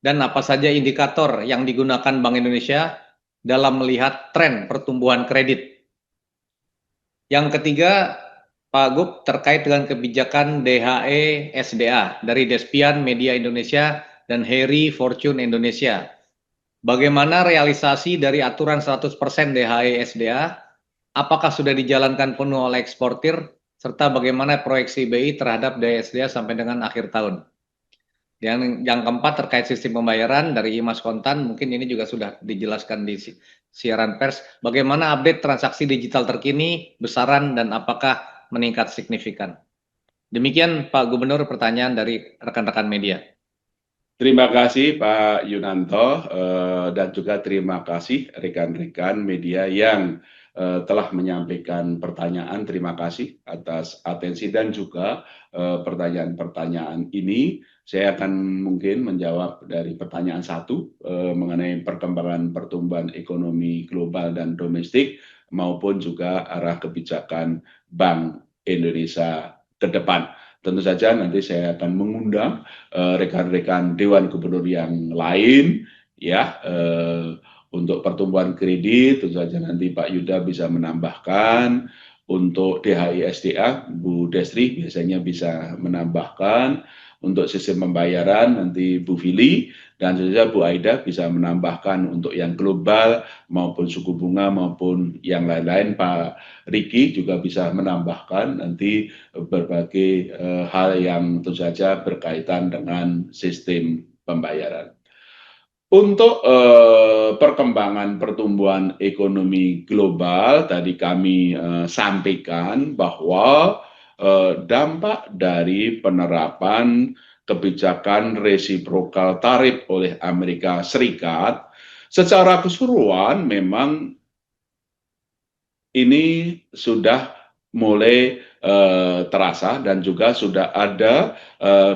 dan apa saja indikator yang digunakan Bank Indonesia dalam melihat tren pertumbuhan kredit? Yang ketiga, Pak Gub, terkait dengan kebijakan DHE SDA dari Despian Media Indonesia dan Harry Fortune Indonesia. Bagaimana realisasi dari aturan 100% DHE SDA? Apakah sudah dijalankan penuh oleh eksportir? Serta bagaimana proyeksi BI terhadap DSDA sampai dengan akhir tahun. Yang keempat terkait sistem pembayaran dari Imas Kontan, mungkin ini juga sudah dijelaskan di siaran pers. Bagaimana update transaksi digital terkini, besaran, dan apakah meningkat signifikan? Demikian Pak Gubernur pertanyaan dari rekan-rekan media. Terima kasih Pak Yunanto dan juga terima kasih rekan-rekan media yang telah menyampaikan pertanyaan. Terima kasih atas atensi dan juga pertanyaan-pertanyaan ini. Saya akan mungkin menjawab dari pertanyaan satu mengenai perkembangan pertumbuhan ekonomi global dan domestik maupun juga arah kebijakan Bank Indonesia ke depan. Tentu saja nanti saya akan mengundang rekan-rekan Dewan Gubernur yang lain ya untuk pertumbuhan kredit. Tentu saja nanti Pak Yuda bisa menambahkan. Untuk DHI SDA Bu Destri biasanya bisa menambahkan. Untuk sistem pembayaran nanti Bu Fili dan tentu saja Bu Aida bisa menambahkan untuk yang global maupun suku bunga maupun yang lain-lain. Pak Riki juga bisa menambahkan nanti berbagai hal yang tentu saja berkaitan dengan sistem pembayaran. Untuk perkembangan pertumbuhan ekonomi global, tadi kami sampaikan bahwa dampak dari penerapan kebijakan resiprokal tarif oleh Amerika Serikat secara keseluruhan memang ini sudah mulai terasa dan juga sudah ada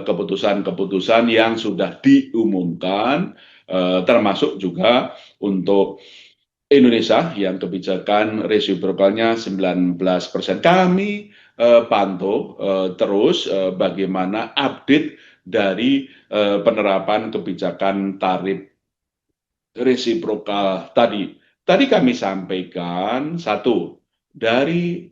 keputusan-keputusan yang sudah diumumkan termasuk juga untuk Indonesia yang kebijakan resiprokalnya 19%. Kami pantau terus bagaimana update dari penerapan kebijakan tarif resiprokal tadi. Tadi kami sampaikan satu dari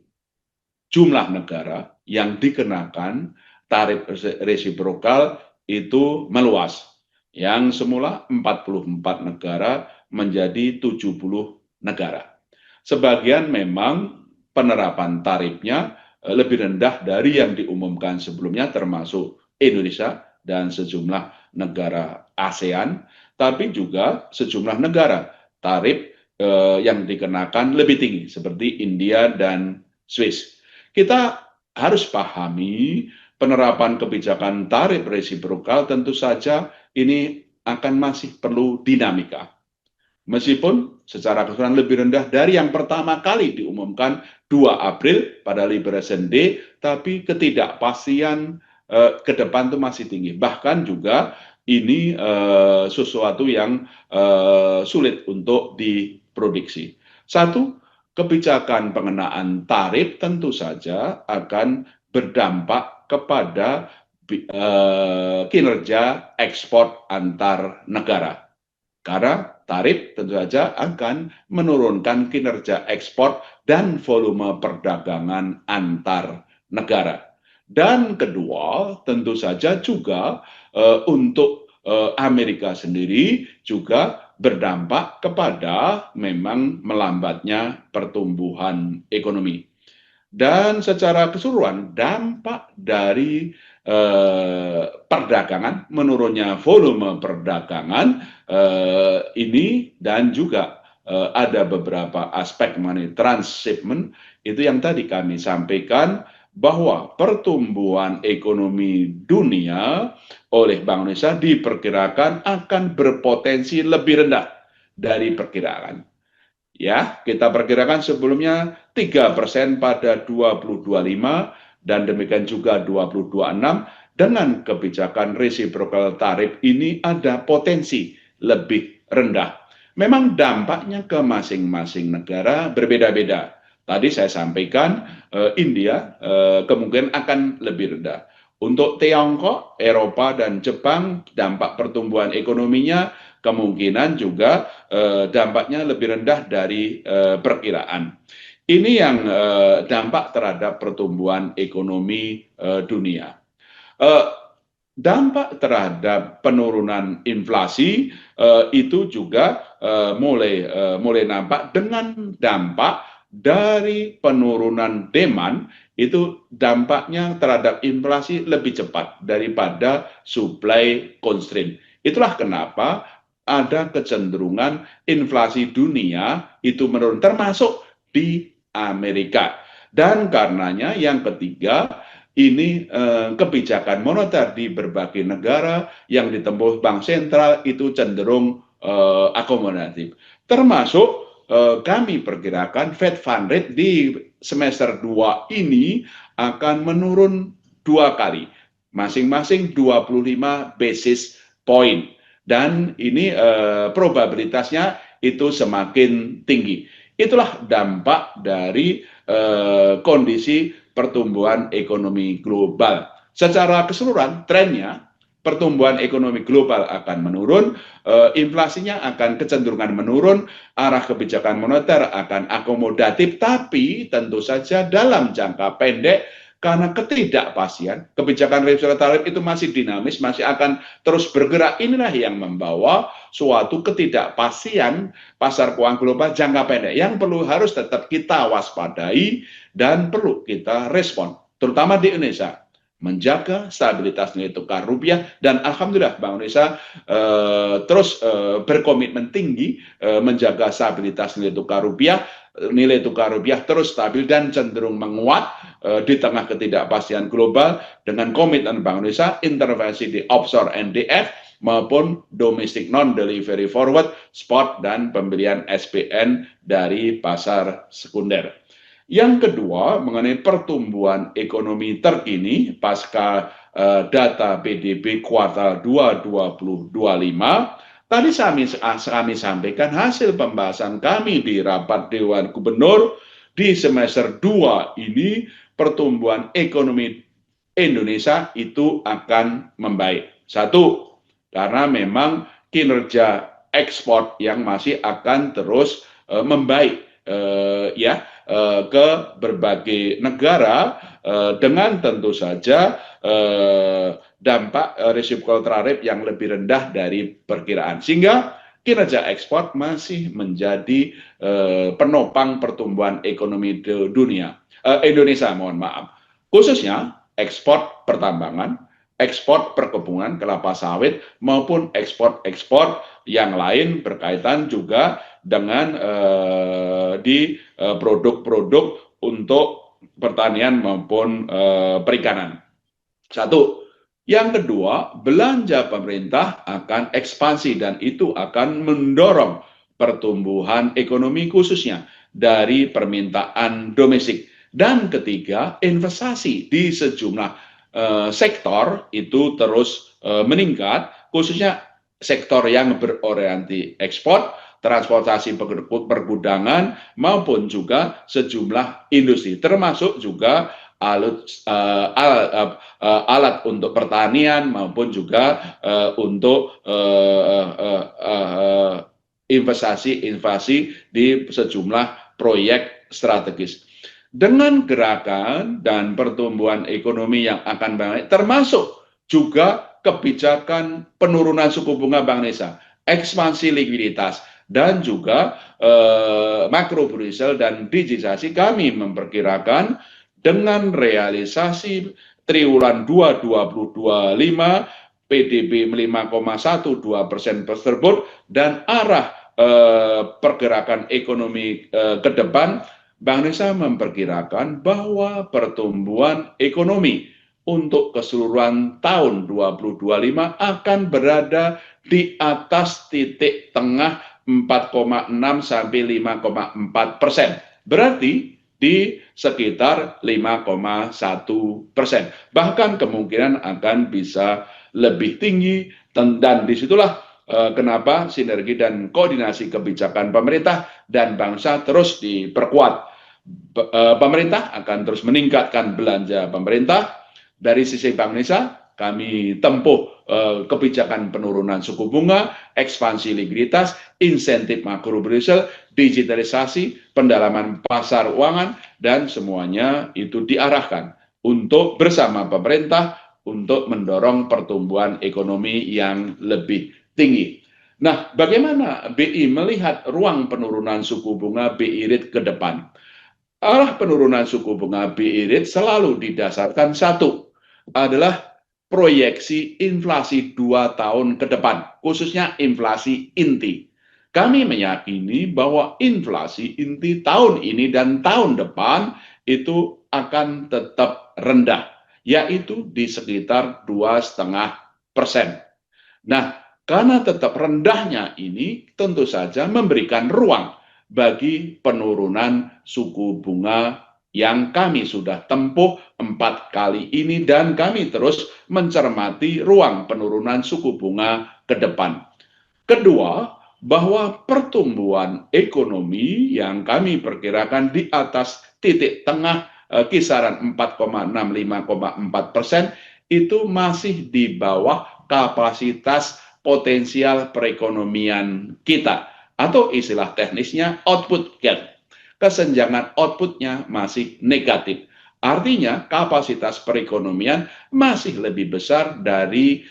jumlah negara yang dikenakan tarif resiprokal itu meluas. Yang semula 44 negara menjadi 70 negara. Sebagian memang penerapan tarifnya lebih rendah dari yang diumumkan sebelumnya termasuk Indonesia dan sejumlah negara ASEAN, tapi juga sejumlah negara tarif yang dikenakan lebih tinggi seperti India dan Swiss. Kita harus pahami penerapan kebijakan tarif resiprokal tentu saja ini akan masih perlu dinamika. Meskipun secara keseluruhan lebih rendah dari yang pertama kali diumumkan 2 April pada Liberation Day, tapi ketidakpastian ke depan itu masih tinggi. Bahkan juga ini sesuatu yang sulit untuk diprediksi. Satu, kebijakan pengenaan tarif tentu saja akan berdampak kepada kinerja ekspor antar negara. Karena tarif tentu saja akan menurunkan kinerja ekspor dan volume perdagangan antar negara. Dan kedua, tentu saja juga untuk Amerika sendiri juga berdampak kepada memang melambatnya pertumbuhan ekonomi. Dan secara keseluruhan dampak dari perdagangan, menurunnya volume perdagangan ini dan juga ada beberapa aspek mengenai transshipment itu yang tadi kami sampaikan bahwa pertumbuhan ekonomi dunia oleh Bank Indonesia diperkirakan akan berpotensi lebih rendah dari perkiraan. Ya, kita perkirakan sebelumnya 3% pada 2025 dan demikian juga 2026 dengan kebijakan reciprocal tarif ini ada potensi lebih rendah. Memang dampaknya ke masing-masing negara berbeda-beda. Tadi saya sampaikan India kemungkinan akan lebih rendah. Untuk Tiongkok, Eropa, dan Jepang, dampak pertumbuhan ekonominya kemungkinan juga dampaknya lebih rendah dari perkiraan. Ini yang dampak terhadap pertumbuhan ekonomi dunia. Eh, Dampak terhadap penurunan inflasi itu juga mulai nampak dengan dampak dari penurunan demand itu dampaknya terhadap inflasi lebih cepat daripada supply constraint. Itulah kenapa ada kecenderungan inflasi dunia itu menurun termasuk di Amerika. Dan karenanya yang ketiga ini kebijakan moneter di berbagai negara yang ditempuh bank sentral itu cenderung akomodatif. Termasuk kami perkirakan Fed Fund Rate di semester 2 ini akan menurun 2 kali, masing-masing 25 basis point. Dan ini probabilitasnya itu semakin tinggi. Itulah dampak dari kondisi pertumbuhan ekonomi global. Secara keseluruhan, trennya pertumbuhan ekonomi global akan menurun, inflasinya akan kecenderungan menurun, arah kebijakan moneter akan akomodatif, tapi tentu saja dalam jangka pendek karena ketidakpastian, kebijakan reserve tarif itu masih dinamis, masih akan terus bergerak. Inilah yang membawa suatu ketidakpastian pasar keuangan global jangka pendek yang harus tetap kita waspadai dan perlu kita respon, terutama di Indonesia, menjaga stabilitas nilai tukar rupiah. Dan alhamdulillah Bank Indonesia terus berkomitmen tinggi menjaga stabilitas nilai tukar rupiah. Nilai tukar rupiah terus stabil dan cenderung menguat di tengah ketidakpastian global dengan komitmen Bank Indonesia intervensi di offshore NDF maupun domestic non-delivery forward, spot, dan pembelian SPN dari pasar sekunder. Yang kedua, mengenai pertumbuhan ekonomi terkini pasca data PDB kuartal 2 2025, tadi kami sampaikan hasil pembahasan kami di rapat Dewan Gubernur di semester 2 ini pertumbuhan ekonomi Indonesia itu akan membaik. Satu, karena memang kinerja ekspor yang masih akan terus membaik ke berbagai negara dengan tentu saja dampak reciprocal tarif yang lebih rendah dari perkiraan, sehingga kinerja ekspor masih menjadi penopang pertumbuhan ekonomi dunia. Indonesia, mohon maaf, khususnya ekspor pertambangan, ekspor perkebunan kelapa sawit maupun ekspor yang lain berkaitan juga dengan di produk-produk untuk pertanian maupun perikanan. Satu. Yang kedua, belanja pemerintah akan ekspansi dan itu akan mendorong pertumbuhan ekonomi khususnya dari permintaan domestik. Dan ketiga, investasi di sejumlah sektor itu terus meningkat, khususnya sektor yang berorientasi ekspor, transportasi pergudangan maupun juga sejumlah industri, termasuk juga alat untuk pertanian maupun juga untuk investasi di sejumlah proyek strategis. Dengan gerakan dan pertumbuhan ekonomi yang akan baik, termasuk juga kebijakan penurunan suku bunga Bank Indonesia, ekspansi likuiditas, dan juga makro prudential dan digitalisasi, kami memperkirakan dengan realisasi triwulan 2 2025 PDB 5,12% tersebut dan arah pergerakan ekonomi ke depan, Bank Indonesia memperkirakan bahwa pertumbuhan ekonomi untuk keseluruhan tahun 2025 akan berada di atas titik tengah 4,6 sampai 5,4%. Berarti di sekitar 5,1%. Bahkan kemungkinan akan bisa lebih tinggi, dan disitulah kenapa sinergi dan koordinasi kebijakan pemerintah dan bangsa terus diperkuat. Pemerintah akan terus meningkatkan belanja pemerintah. Dari sisi Bank Indonesia, kami tempuh kebijakan penurunan suku bunga, ekspansi likuiditas, insentif makro prudential, digitalisasi, pendalaman pasar keuangan, dan semuanya itu diarahkan untuk bersama pemerintah untuk mendorong pertumbuhan ekonomi yang lebih tinggi. Nah, bagaimana BI melihat ruang penurunan suku bunga BI rate ke depan? Arah penurunan suku bunga BI rate selalu didasarkan satu adalah proyeksi inflasi 2 tahun ke depan, khususnya inflasi inti. Kami meyakini bahwa inflasi inti tahun ini dan tahun depan itu akan tetap rendah, yaitu di sekitar 2,5%. Nah, karena tetap rendahnya ini tentu saja memberikan ruang bagi penurunan suku bunga yang kami sudah tempuh 4 kali ini, dan kami terus mencermati ruang penurunan suku bunga ke depan. Kedua, bahwa pertumbuhan ekonomi yang kami perkirakan di atas titik tengah kisaran 4,6-5,4% itu masih di bawah kapasitas potensial perekonomian kita, atau istilah teknisnya output gap. Kesenjangan outputnya masih negatif. Artinya kapasitas perekonomian masih lebih besar dari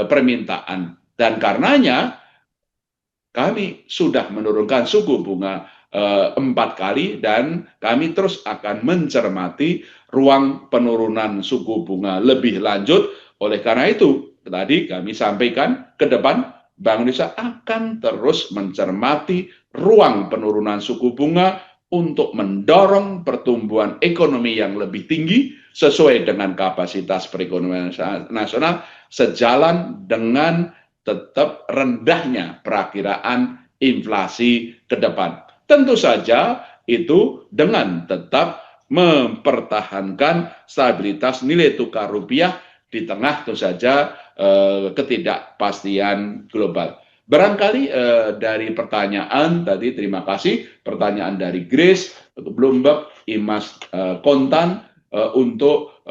permintaan. Dan karenanya kami sudah menurunkan suku bunga 4 kali, dan kami terus akan mencermati ruang penurunan suku bunga lebih lanjut. Oleh karena itu, tadi kami sampaikan ke depan Bank Indonesia akan terus mencermati ruang penurunan suku bunga untuk mendorong pertumbuhan ekonomi yang lebih tinggi sesuai dengan kapasitas perekonomian nasional, sejalan dengan tetap rendahnya perakiraan inflasi ke depan. Tentu saja itu dengan tetap mempertahankan stabilitas nilai tukar rupiah di tengah tentu saja ketidakpastian global. Barangkali dari pertanyaan tadi, terima kasih pertanyaan dari Grace, Bloomberg, Imas Kontan untuk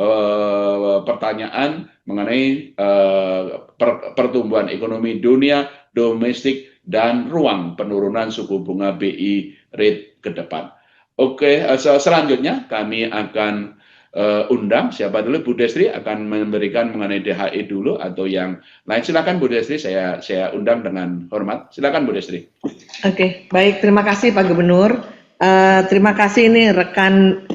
pertanyaan mengenai pertumbuhan ekonomi dunia, domestik, dan ruang penurunan suku bunga BI rate ke depan. Oke, selanjutnya kami akan undang siapa dulu. Bu Destri akan memberikan mengenai DHI dulu atau yang lain. Silakan Bu Destri, saya undang dengan hormat. Silakan Bu Destri. Oke, baik, terima kasih Pak Gubernur. Terima kasih ini rekan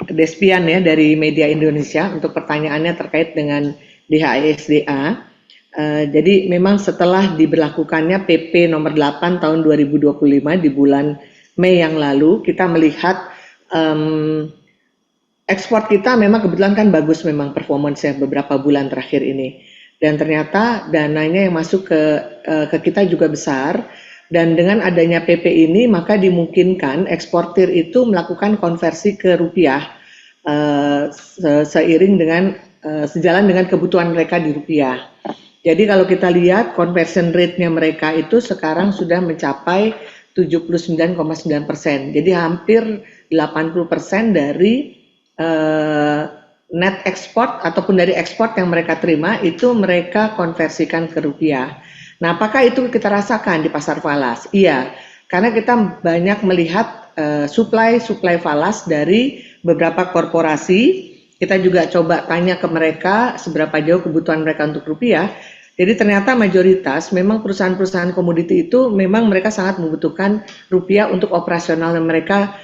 Despian ya dari Media Indonesia untuk pertanyaannya terkait dengan DHI-SDA. Jadi memang setelah diberlakukannya PP nomor 8 tahun 2025 di bulan Mei yang lalu, kita melihat ekspor kita memang kebetulan kan bagus memang performance-nya beberapa bulan terakhir ini. Dan ternyata dananya yang masuk ke kita juga besar. Dan dengan adanya PP ini maka dimungkinkan eksportir itu melakukan konversi ke rupiah seiring dengan sejalan dengan kebutuhan mereka di rupiah. Jadi kalau kita lihat conversion rate-nya mereka itu sekarang sudah mencapai 79,9%. Jadi hampir 80% dari net export ataupun dari ekspor yang mereka terima itu mereka konversikan ke rupiah. Nah, apakah itu kita rasakan di pasar falas? Iya, karena kita banyak melihat supply falas dari beberapa korporasi. Kita juga coba tanya ke mereka seberapa jauh kebutuhan mereka untuk rupiah. Jadi ternyata mayoritas memang perusahaan-perusahaan komoditi itu memang mereka sangat membutuhkan rupiah untuk operasional mereka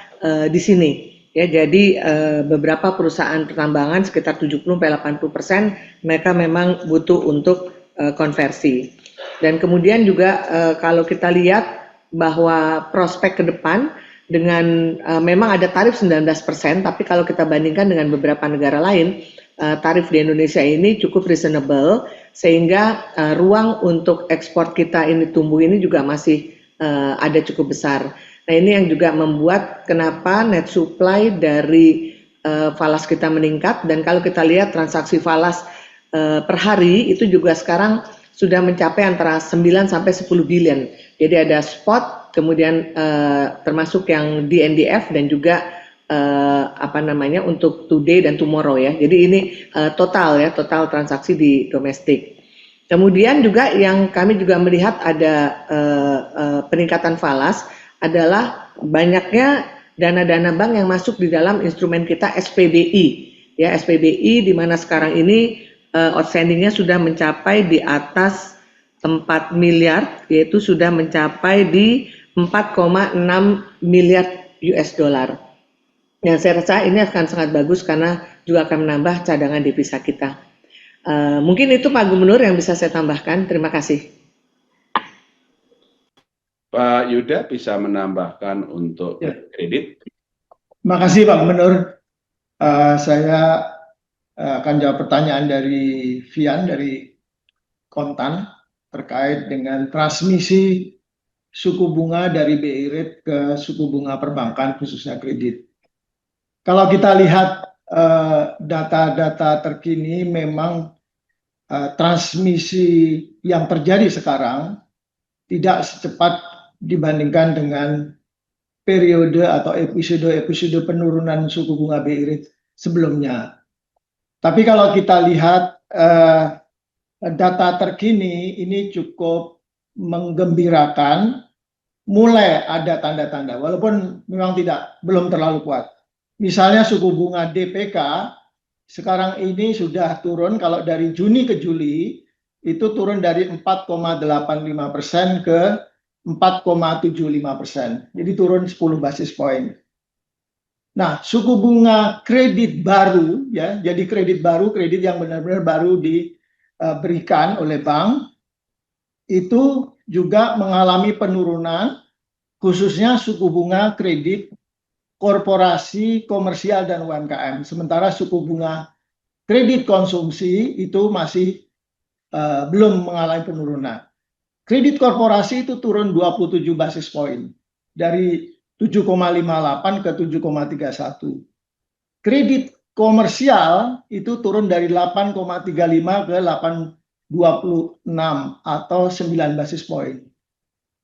di sini. Ya, jadi beberapa perusahaan pertambangan sekitar 70-80% mereka memang butuh untuk konversi. Dan kemudian juga kalau kita lihat bahwa prospek ke depan dengan memang ada tarif 19%, tapi kalau kita bandingkan dengan beberapa negara lain, tarif di Indonesia ini cukup reasonable, sehingga ruang untuk ekspor kita ini tumbuh ini juga masih ada cukup besar. Nah, ini yang juga membuat kenapa net supply dari falas kita meningkat, dan kalau kita lihat transaksi falas per hari itu juga sekarang sudah mencapai antara 9 sampai 10 billion. Jadi ada spot, kemudian termasuk yang di NDF dan juga untuk today dan tomorrow ya. Jadi ini total transaksi di domestik. Kemudian juga yang kami juga melihat ada peningkatan falas adalah banyaknya dana-dana bank yang masuk di dalam instrumen kita SPBI. Ya, SPBI di mana sekarang ini outstandingnya sudah mencapai di atas 4 miliar, yaitu sudah mencapai di 4,6 miliar US dollar. Yang saya rasa ini akan sangat bagus karena juga akan menambah cadangan devisa kita. Mungkin itu Pak Gubernur yang bisa saya tambahkan. Terima kasih. Pak Yuda bisa menambahkan untuk kredit. Terima kasih Pak Gubernur. Saya akan jawab pertanyaan dari Vian dari Kontan terkait dengan transmisi suku bunga dari BI Rate ke suku bunga perbankan khususnya kredit. Kalau kita lihat data-data terkini memang transmisi yang terjadi sekarang tidak secepat dibandingkan dengan periode atau episode penurunan suku bunga BI Rate sebelumnya. Tapi kalau kita lihat data terkini ini cukup menggembirakan, mulai ada tanda-tanda walaupun memang belum terlalu kuat. Misalnya suku bunga DPK sekarang ini sudah turun, kalau dari Juni ke Juli itu turun dari 4,85% ke 4,75%. Jadi turun 10 basis point. Nah, suku bunga kredit baru ya, jadi kredit yang benar-benar baru diberikan oleh bank itu juga mengalami penurunan, khususnya suku bunga kredit korporasi, komersial dan UMKM. Sementara suku bunga kredit konsumsi itu masih belum mengalami penurunan. Kredit korporasi itu turun 27 basis point dari 7,58 ke 7,31. Kredit komersial itu turun dari 8,35 ke 8,26 atau 9 basis point.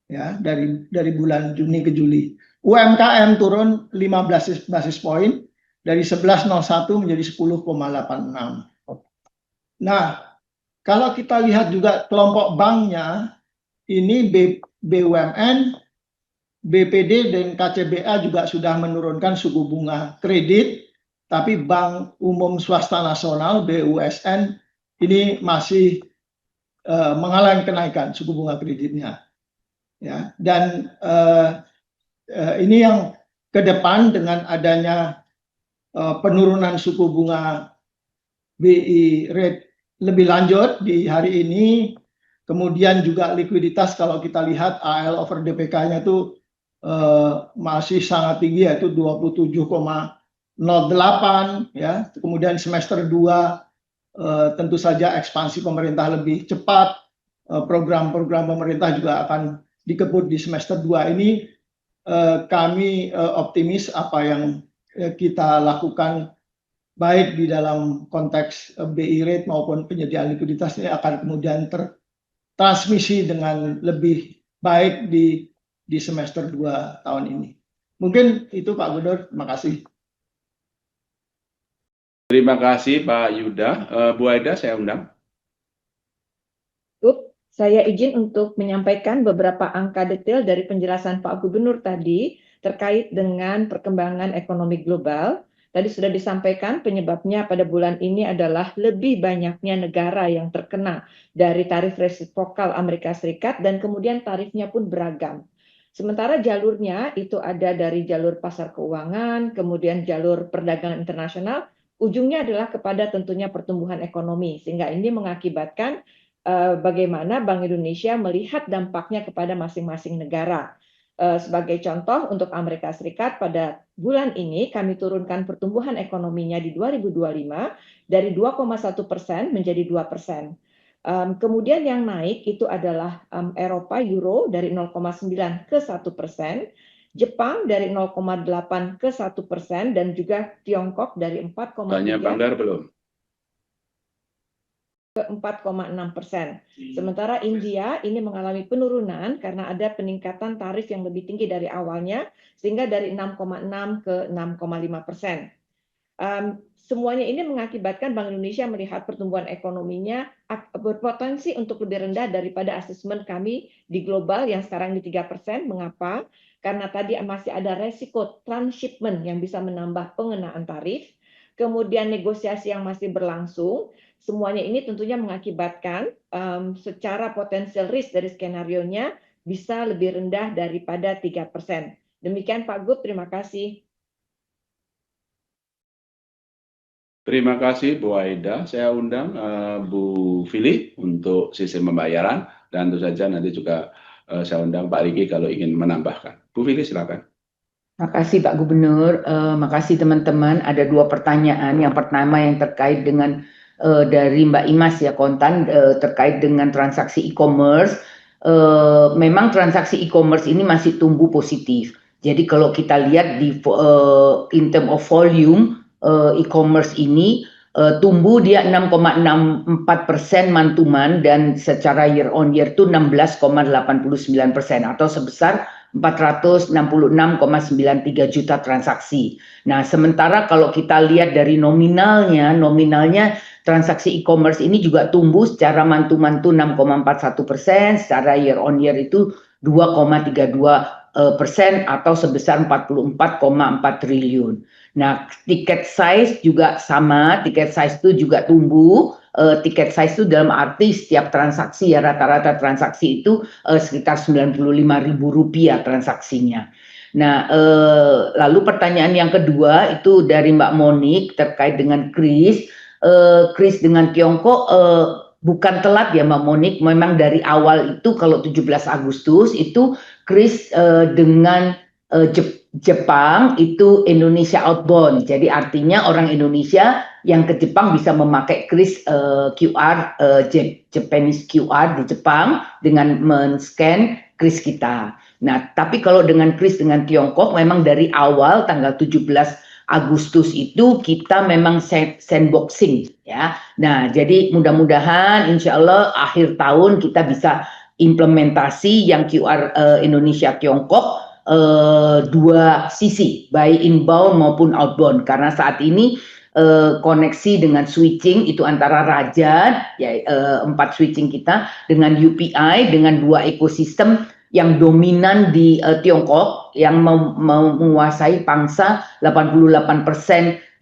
Ya, dari bulan Juni ke Juli. UMKM turun 15 basis point dari 11,01 menjadi 10,86. Nah, kalau kita lihat juga kelompok banknya, ini BUMN, BPD dan KCBA juga sudah menurunkan suku bunga kredit, tapi Bank Umum Swasta Nasional BUSN ini masih mengalami kenaikan suku bunga kreditnya. Ya, dan ini yang ke depan dengan adanya penurunan suku bunga BI Rate lebih lanjut di hari ini. Kemudian juga likuiditas kalau kita lihat AL over DPK-nya itu masih sangat tinggi, yaitu 27,5%. 0,8 ya. Kemudian semester 2 tentu saja ekspansi pemerintah lebih cepat, program-program pemerintah juga akan dikebut di semester 2 ini. Kami optimis apa yang kita lakukan baik di dalam konteks BI rate maupun penyediaan likuiditas ini akan kemudian tertransmisi dengan lebih baik di semester 2 tahun ini. Mungkin itu Pak Gubernur, terima kasih. Terima kasih Pak Yuda. Bu Aida saya undang. Saya izin untuk menyampaikan beberapa angka detail dari penjelasan Pak Gubernur tadi terkait dengan perkembangan ekonomi global. Tadi sudah disampaikan penyebabnya pada bulan ini adalah lebih banyaknya negara yang terkena dari tarif resiprokal Amerika Serikat dan kemudian tarifnya pun beragam. Sementara jalurnya itu ada dari jalur pasar keuangan, kemudian jalur perdagangan internasional, ujungnya adalah kepada tentunya pertumbuhan ekonomi, sehingga ini mengakibatkan bagaimana Bank Indonesia melihat dampaknya kepada masing-masing negara. Sebagai contoh, untuk Amerika Serikat pada bulan ini kami turunkan pertumbuhan ekonominya di 2025 dari 2,1% menjadi 2%. Kemudian yang naik itu adalah Eropa, Euro dari 0,9 ke 1%, Jepang dari 0,8 ke 1%, dan juga Tiongkok dari 4,3 Tanya Banggar belum? ke 4,6%. Sementara India ini mengalami penurunan karena ada peningkatan tarif yang lebih tinggi dari awalnya, sehingga dari 6,6 ke 6,5%. Semuanya ini mengakibatkan Bank Indonesia melihat pertumbuhan ekonominya berpotensi untuk lebih rendah daripada asesmen kami di global yang sekarang di 3%. Mengapa? Karena tadi masih ada resiko transshipment yang bisa menambah pengenaan tarif, kemudian negosiasi yang masih berlangsung. Semuanya ini tentunya mengakibatkan secara potensial risk dari skenario-nya bisa lebih rendah daripada 3%. Demikian Pak Gub, terima kasih. Terima kasih Bu Aida. Saya undang Bu Fili untuk sistem pembayaran dan tentu saja nanti juga saya undang Pak Riki kalau ingin menambahkan. Bu Fili silakan. Makasih Pak Gubernur, makasih teman-teman. Ada 2 pertanyaan. Yang pertama yang terkait dengan dari Mbak Imas ya, Kontan, terkait dengan transaksi e-commerce. Memang transaksi e-commerce ini masih tumbuh positif. Jadi kalau kita lihat di in term of volume, e-commerce ini tumbuh dia 6,64% month-to-month dan secara year on year itu 16,89% atau sebesar 466,93 juta transaksi. Nah, sementara kalau kita lihat dari nominalnya transaksi e-commerce ini juga tumbuh secara month-to-month 6,41%, secara year on year itu 2,32% atau sebesar 44,4 triliun. Nah, tiket size juga sama, tiket size itu juga tumbuh. Tiket size itu dalam arti setiap transaksi ya, rata-rata transaksi itu sekitar Rp95.000 transaksinya. Nah, lalu pertanyaan yang kedua itu dari Mbak Monik terkait dengan kris. Kris dengan Tiongkok bukan telat ya Mbak Monik, memang dari awal itu kalau 17 Agustus itu kris dengan Jepang itu Indonesia outbound. Jadi artinya orang Indonesia yang ke Jepang bisa memakai kris QR, Japanese QR di Jepang dengan men-scan kris kita. Nah, tapi kalau dengan kris dengan Tiongkok memang dari awal tanggal 17 Agustus itu kita memang sandboxing ya. Nah, jadi mudah-mudahan insya Allah akhir tahun kita bisa implementasi yang QR Indonesia Tiongkok 2 sisi, baik inbound maupun outbound, karena saat ini koneksi dengan switching itu antara Raja ya 4 switching kita dengan UPI dengan 2 ekosistem yang dominan di Tiongkok yang menguasai pangsa 88%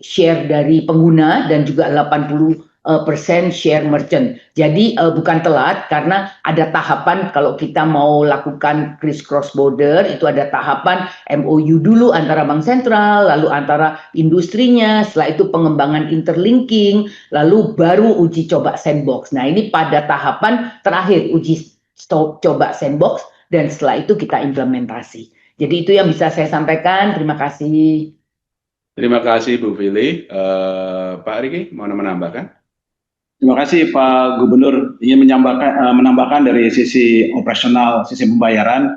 share dari pengguna dan juga 80% share merchant. Jadi bukan telat karena ada tahapan kalau kita mau lakukan kris cross border itu ada tahapan MOU dulu antara bank sentral, lalu antara industrinya, setelah itu pengembangan interlinking, lalu baru uji coba sandbox. Nah, ini pada tahapan terakhir uji coba sandbox dan setelah itu kita implementasi. Jadi itu yang bisa saya sampaikan. Terima kasih. Terima kasih Bu Fili. Pak Riki, mau menambahkan? Terima kasih Pak Gubernur. Ingin menambahkan dari sisi operasional sistem pembayaran,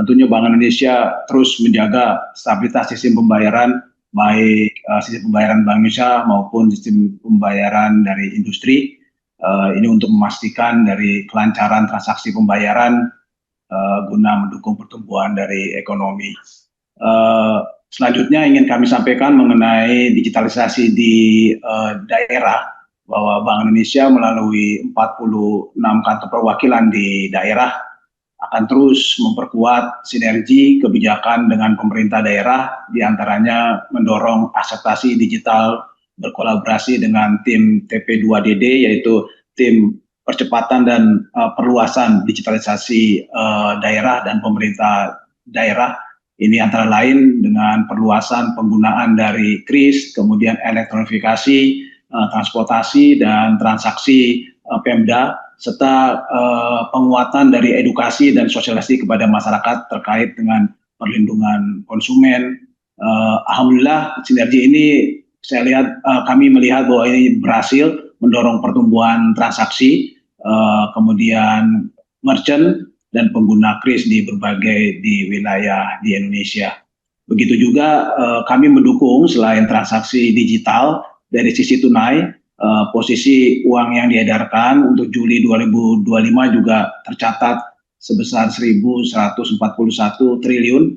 tentunya Bank Indonesia terus menjaga stabilitas sistem pembayaran, baik sistem pembayaran Bank Indonesia maupun sistem pembayaran dari industri. Ini untuk memastikan dari kelancaran transaksi pembayaran guna mendukung pertumbuhan dari ekonomi. Selanjutnya ingin kami sampaikan mengenai digitalisasi di daerah, bahwa Bank Indonesia melalui 46 kantor perwakilan di daerah akan terus memperkuat sinergi kebijakan dengan pemerintah daerah, diantaranya mendorong akseptasi digital berkolaborasi dengan tim TP2DD, yaitu tim percepatan dan perluasan digitalisasi daerah dan pemerintah daerah. Ini antara lain dengan perluasan penggunaan dari KRIS, kemudian elektronifikasi, transportasi dan transaksi Pemda, serta penguatan dari edukasi dan sosialisasi kepada masyarakat terkait dengan perlindungan konsumen. Alhamdulillah sinergi ini saya lihat, kami melihat bahwa ini berhasil mendorong pertumbuhan transaksi, kemudian merchant dan pengguna KRIS di wilayah di Indonesia. Begitu juga kami mendukung selain transaksi digital, dari sisi tunai, posisi uang yang diedarkan untuk Juli 2025 juga tercatat sebesar 1.141 triliun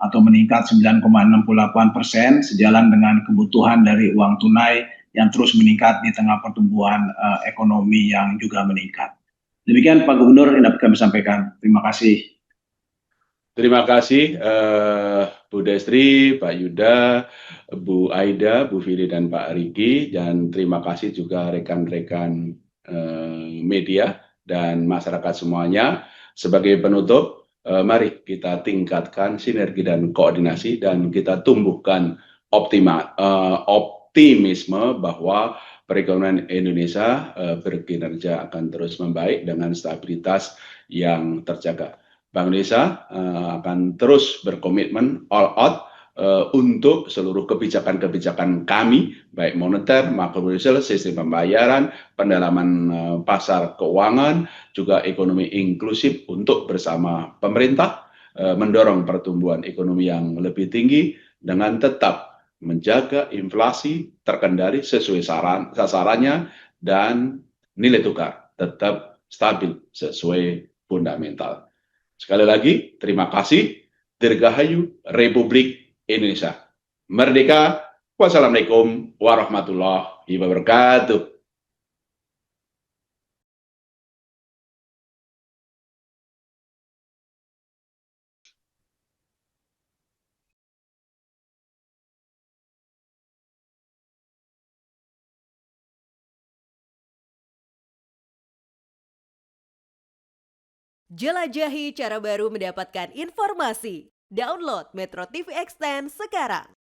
atau meningkat 9,68%, sejalan dengan kebutuhan dari uang tunai yang terus meningkat di tengah pertumbuhan ekonomi yang juga meningkat. Demikian Pak Gubernur yang dapat kami sampaikan. Terima kasih. Terima kasih Bu Destri, Pak Yuda, Bu Aida, Bu Fili, dan Pak Riki. Dan terima kasih juga rekan-rekan media dan masyarakat semuanya. Sebagai penutup, mari kita tingkatkan sinergi dan koordinasi dan kita tumbuhkan optimisme bahwa perekonomian Indonesia berkinerja akan terus membaik dengan stabilitas yang terjaga. Bank Indonesia akan terus berkomitmen all out untuk seluruh kebijakan-kebijakan kami, baik moneter, makrobudensial, sistem pembayaran, pendalaman pasar keuangan, juga ekonomi inklusif untuk bersama pemerintah mendorong pertumbuhan ekonomi yang lebih tinggi dengan tetap menjaga inflasi terkendali sesuai sasarannya dan nilai tukar tetap stabil sesuai fundamental. Sekali lagi, terima kasih. Dirgahayu Republik Indonesia. Merdeka. Wassalamualaikum warahmatullahi wabarakatuh. Jelajahi cara baru mendapatkan informasi. Download Metro TV Extend sekarang.